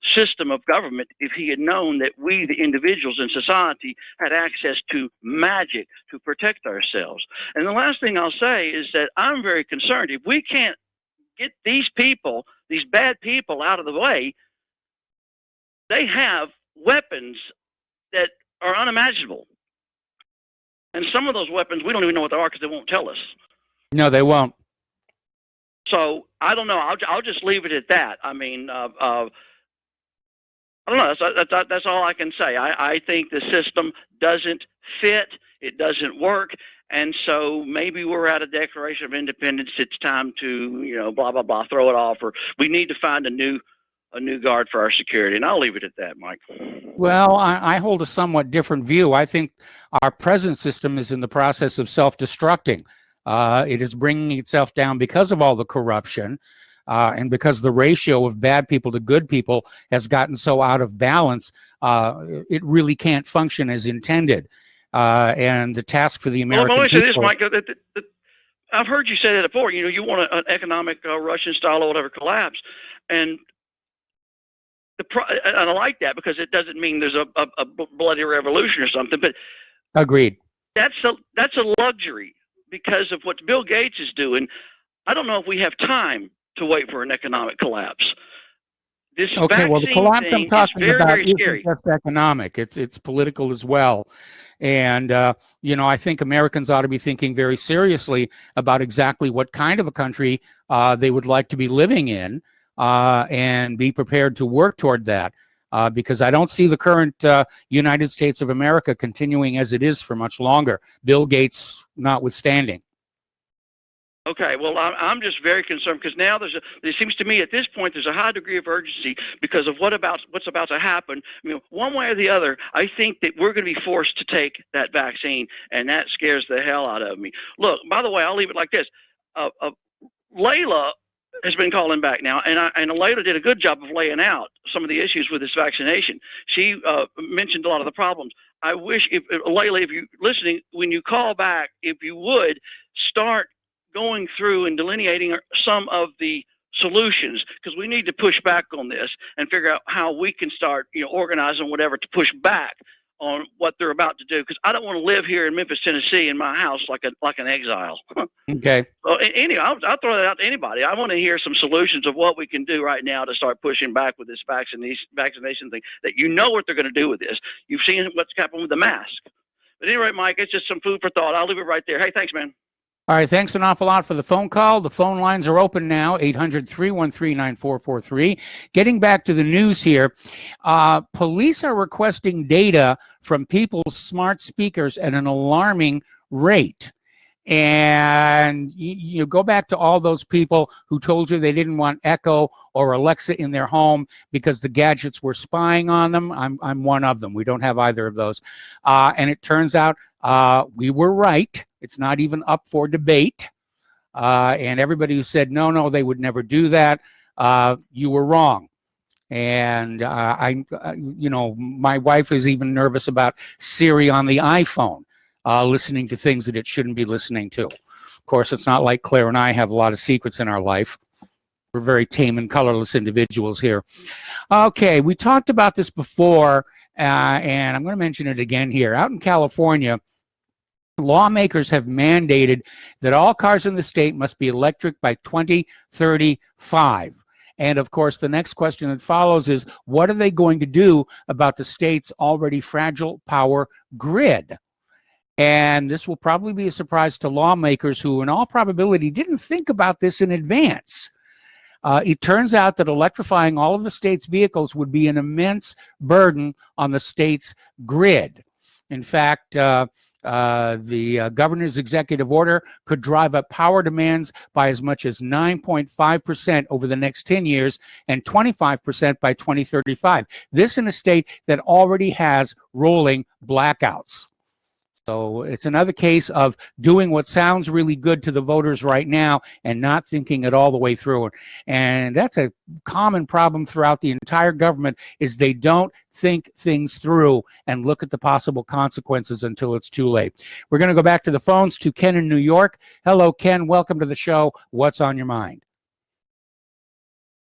system of government if he had known that we, the individuals in society, had access to magic to protect ourselves? And the last thing I'll say is that I'm very concerned. If we can't get these people, these bad people, out of the way, they have weapons that are unimaginable. And some of those weapons, we don't even know what they are because they won't tell us. No, they won't. So I don't know. I'll just leave it at that. I mean, I don't know. That's all I can say. I think the system doesn't fit. It doesn't work. And so maybe we're at a Declaration of Independence. It's time to, blah, blah, blah, throw it off. Or we need to find a new guard for our security. And I'll leave it at that, Mike. Well, I hold a somewhat different view. I think our present system is in the process of self-destructing. It is bringing itself down because of all the corruption. And because the ratio of bad people to good people has gotten so out of balance, it really can't function as intended. And the task for the American people... Well, let me say this, Mike. I've heard you say that before. You want an economic Russian style or whatever collapse. And I like that because it doesn't mean there's a bloody revolution or something. But agreed. That's a luxury because of what Bill Gates is doing. I don't know if we have time to wait for an economic collapse. This okay, well, the collapse I'm talking very, about very isn't scary. just economic. It's political as well. And, I think Americans ought to be thinking very seriously about exactly what kind of a country they would like to be living in and be prepared to work toward that. Because I don't see the current United States of America continuing as it is for much longer, Bill Gates notwithstanding. Okay, well, I'm just very concerned because now it seems to me at this point there's a high degree of urgency because of what's about to happen. One way or the other, I think that we're going to be forced to take that vaccine, and that scares the hell out of me. Look, by the way, I'll leave it like this. Layla has been calling back now, and Layla did a good job of laying out some of the issues with this vaccination. She mentioned a lot of the problems. I wish, Layla, if you're listening, when you call back, if you would start going through and delineating some of the solutions, because we need to push back on this and figure out how we can start, organizing whatever to push back on what they're about to do. Because I don't want to live here in Memphis, Tennessee, in my house like an exile. Okay. Well, anyway, I'll throw that out to anybody. I want to hear some solutions of what we can do right now to start pushing back with this vaccination thing. That what they're going to do with this. You've seen what's happened with the mask. But anyway, Mike, it's just some food for thought. I'll leave it right there. Hey, thanks, man. All right, thanks an awful lot for the phone call. The phone lines are open now, 800-313-9443. Getting back to the news here, police are requesting data from people's smart speakers at an alarming rate. And you go back to all those people who told you they didn't want Echo or Alexa in their home because the gadgets were spying on them. I'm one of them. We don't have either of those. And it turns out we were right. It's not even up for debate. And everybody who said, no, they would never do that, you were wrong. And my wife is even nervous about Siri on the iPhone, listening to things that it shouldn't be listening to. Of course, it's not like Claire and I have a lot of secrets in our life. We're very tame and colorless individuals here. Okay, we talked about this before, and I'm going to mention it again here. Out in California, lawmakers have mandated that all cars in the state must be electric by 2035. And of course, the next question that follows is, what are they going to do about the state's already fragile power grid? And this will probably be a surprise to lawmakers who, in all probability, didn't think about this in advance. It turns out that electrifying all of the state's vehicles would be an immense burden on the state's grid. In fact, the governor's executive order could drive up power demands by as much as 9.5% over the next 10 years and 25% by 2035. This in a state that already has rolling blackouts. So it's another case of doing what sounds really good to the voters right now and not thinking it all the way through. And that's a common problem throughout the entire government, is they don't think things through and look at the possible consequences until it's too late. We're going to go back to the phones to Ken in New York. Hello, Ken. Welcome to the show. What's on your mind?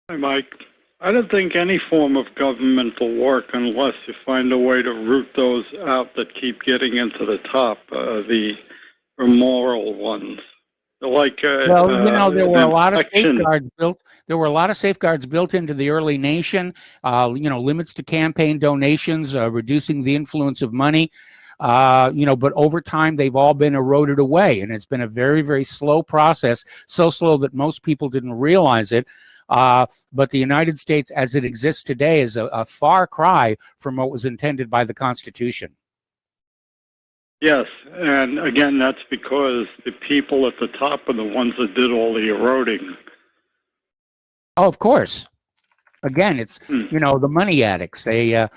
Hi, Mike. I don't think any form of government will work unless you find a way to root those out that keep getting into the top, the immoral ones. Like, well, there were a lot of safeguards built. There were a lot of safeguards built into the early nation. Limits to campaign donations, reducing the influence of money. But over time they've all been eroded away, and it's been a very, very slow process. So slow that most people didn't realize it. But the United States as it exists today is a far cry from what was intended by the Constitution. Yes, and again, that's because the people at the top are the ones that did all the eroding. Oh, of course. Again, it's, the money addicts. They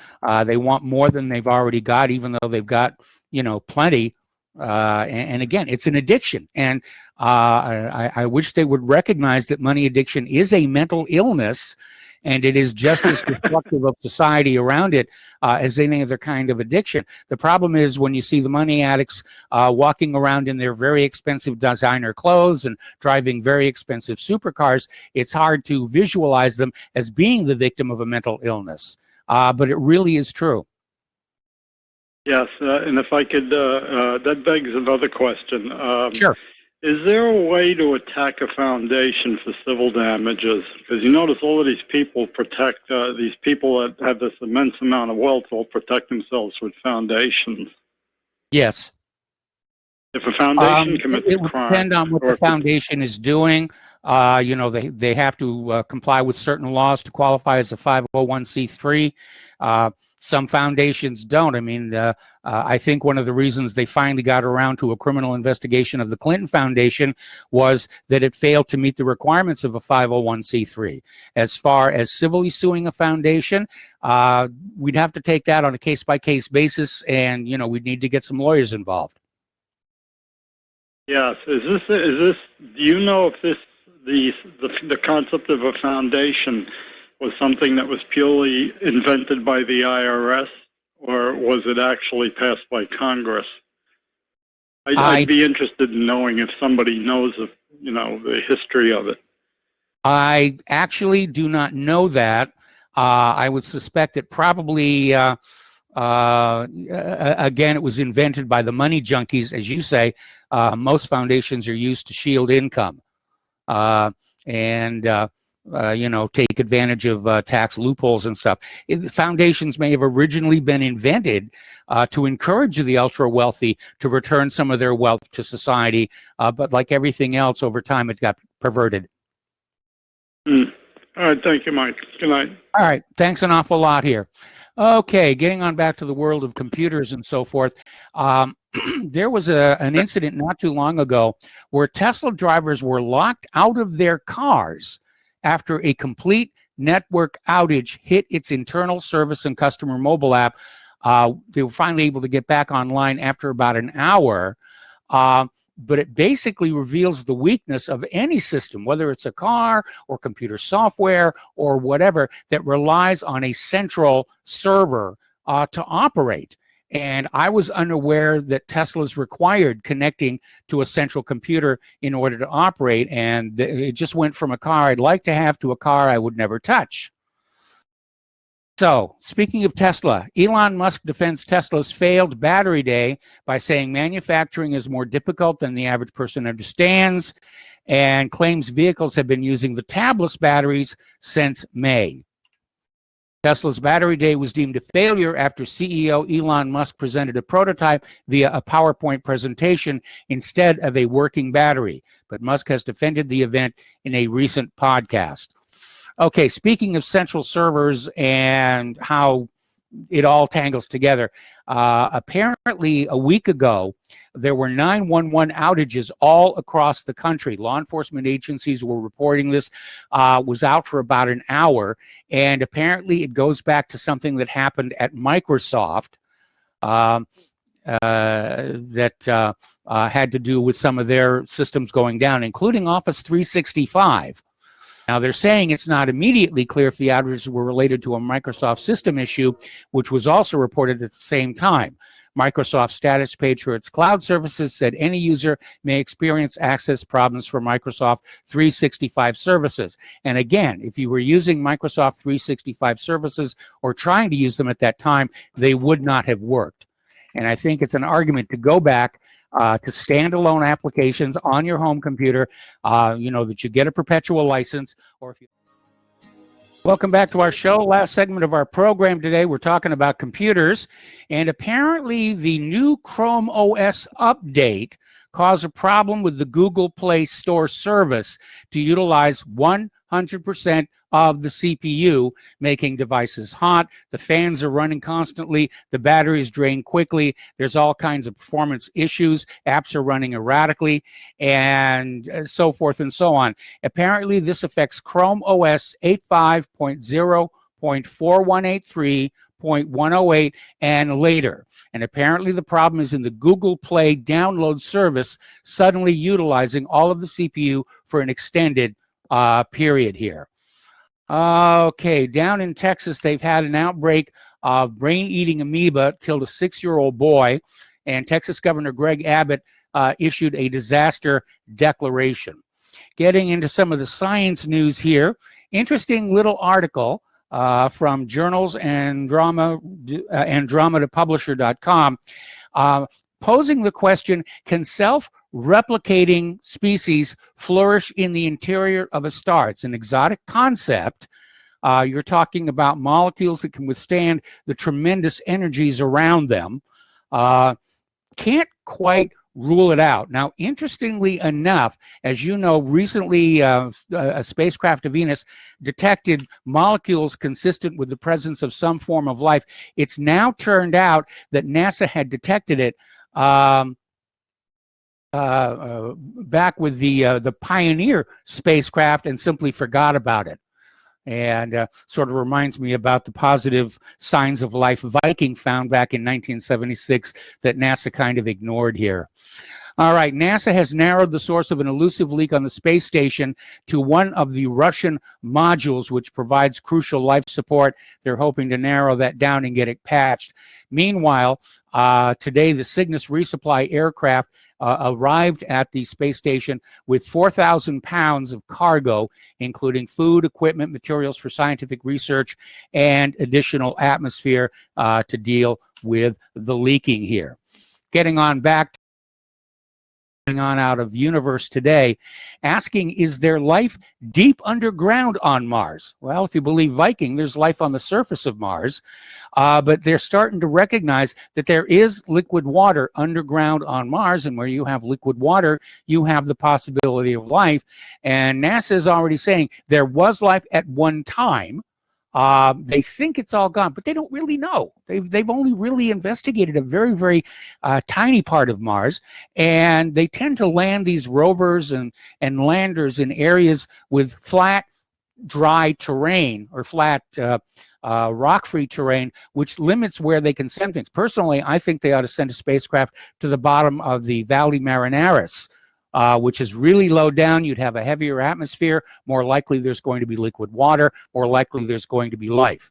want more than they've already got, even though they've got, plenty. And again, it's an addiction. And I wish they would recognize that money addiction is a mental illness, and it is just as destructive of society around it as any other kind of addiction. The problem is when you see the money addicts walking around in their very expensive designer clothes and driving very expensive supercars, it's hard to visualize them as being the victim of a mental illness. But it really is true. Yes, and if I could, that begs another question. Sure. Is there a way to attack a foundation for civil damages? Because you notice all of these people protect, these people that have this immense amount of wealth will protect themselves with foundations. Yes. If a foundation commits a crime. It would depend on what the foundation is doing. They have to comply with certain laws to qualify as a 501c3. Some foundations don't. I mean, I think one of the reasons they finally got around to a criminal investigation of the Clinton Foundation was that it failed to meet the requirements of a 501c3. As far as civilly suing a foundation, we'd have to take that on a case-by-case basis, and, we'd need to get some lawyers involved. Yes. Is this, do you know if the concept of a foundation was something that was purely invented by the IRS, or was it actually passed by Congress? I'd be interested in knowing if somebody knows of, the history of it. I actually do not know that. I would suspect that probably, again, it was invented by the money junkies, as you say. Most foundations are used to shield income. Take advantage of tax loopholes and stuff. Foundations may have originally been invented to encourage the ultra-wealthy to return some of their wealth to society, but like everything else, over time it got perverted. All right, thank you, Mike. Good night. All right, thanks an awful lot here. Okay, getting on back to the world of computers and so forth. There was an incident not too long ago where Tesla drivers were locked out of their cars after a complete network outage hit its internal service and customer mobile app. They were finally able to get back online after about an hour. But it basically reveals the weakness of any system, whether it's a car or computer software or whatever, that relies on a central server to operate. And I was unaware that Tesla's required connecting to a central computer in order to operate. And it just went from a car I'd like to have to a car I would never touch. So, speaking of Tesla, Elon Musk defends Tesla's failed battery day by saying manufacturing is more difficult than the average person understands, and claims vehicles have been using the tabless batteries since May. Tesla's battery day was deemed a failure after CEO Elon Musk presented a prototype via a PowerPoint presentation instead of a working battery. But Musk has defended the event in a recent podcast. Okay, speaking of central servers and how it all tangles together, apparently a week ago, there were 911 outages all across the country. Law enforcement agencies were reporting this, was out for about an hour, and apparently it goes back to something that happened at Microsoft. that had to do with some of their systems going down, including Office 365. Now, they're saying it's not immediately clear if the outages were related to a Microsoft system issue, which was also reported at the same time. Microsoft's status page for its cloud services said any user may experience access problems for Microsoft 365 services. And again, if you were using Microsoft 365 services or trying to use them at that time, they would not have worked. And I think it's an argument to go back to standalone applications on your home computer, that you get a perpetual license, or if you... Welcome back to our show. Last segment of our program today, we're talking about computers, and apparently the new Chrome OS update caused a problem with the Google Play Store service to utilize 100% of the CPU, making devices hot. The fans are running constantly. The batteries drain quickly. There's all kinds of performance issues. Apps are running erratically, and so forth and so on. Apparently, this affects Chrome OS 85.0.4183.108 and later. And apparently the problem is in the Google Play download service suddenly utilizing all of the CPU for an extended period here. Okay, down in Texas, they've had an outbreak of brain-eating amoeba, killed a 6-year-old boy, and Texas Governor Greg Abbott issued a disaster declaration. Getting into some of the science news here, interesting little article from journals Andromedapublisher.com, posing the question, can self-replicating species flourish in the interior of a star? It's an exotic concept. You're talking about molecules that can withstand the tremendous energies around them. Can't quite rule it out. Now, interestingly enough, as you know, recently a spacecraft to Venus detected molecules consistent with the presence of some form of life. It's now turned out that NASA had detected it back with the Pioneer spacecraft and simply forgot about it. And sort of reminds me about the positive signs of life Viking found back in 1976 that NASA kind of ignored here. All right, NASA has narrowed the source of an elusive leak on the space station to one of the Russian modules, which provides crucial life support. They're hoping to narrow that down and get it patched. Meanwhile, today the Cygnus resupply aircraft arrived at the space station with 4,000 pounds of cargo, including food, equipment, materials for scientific research, and additional atmosphere to deal with the leaking here. Getting on back on out of Universe Today, asking, is there life deep underground on Mars? Well, if you believe Viking, there's life on the surface of Mars, but they're starting to recognize that there is liquid water underground on Mars, and where you have liquid water, you have the possibility of life. And NASA is already saying there was life at one time. They think it's all gone, but they don't really know. They've only really investigated a very, very tiny part of Mars, and they tend to land these rovers and landers in areas with flat, dry terrain or flat, rock-free terrain, which limits where they can send things. Personally, I think they ought to send a spacecraft to the bottom of the Valley Marineris, which is really low down. You'd have a heavier atmosphere. More likely there's going to be liquid water. More likely there's going to be life.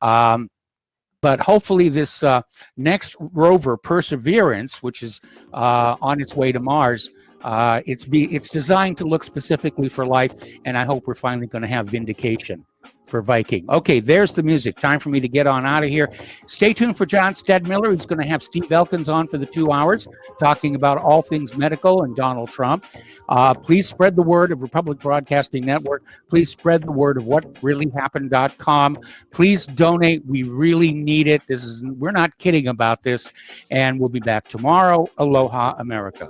But hopefully this next rover, Perseverance, which is on its way to Mars, it's designed to look specifically for life, and I hope we're finally going to have vindication for Viking. Okay, there's the music. Time for me to get on out of here. Stay tuned for John Stedmiller. He's going to have Steve Elkins on for the 2 hours, talking about all things medical and Donald Trump. Please spread the word of Republic Broadcasting Network. Please spread the word of whatreallyhappened.com. Please donate. We really need it. We're not kidding about this. And we'll be back tomorrow. Aloha, America.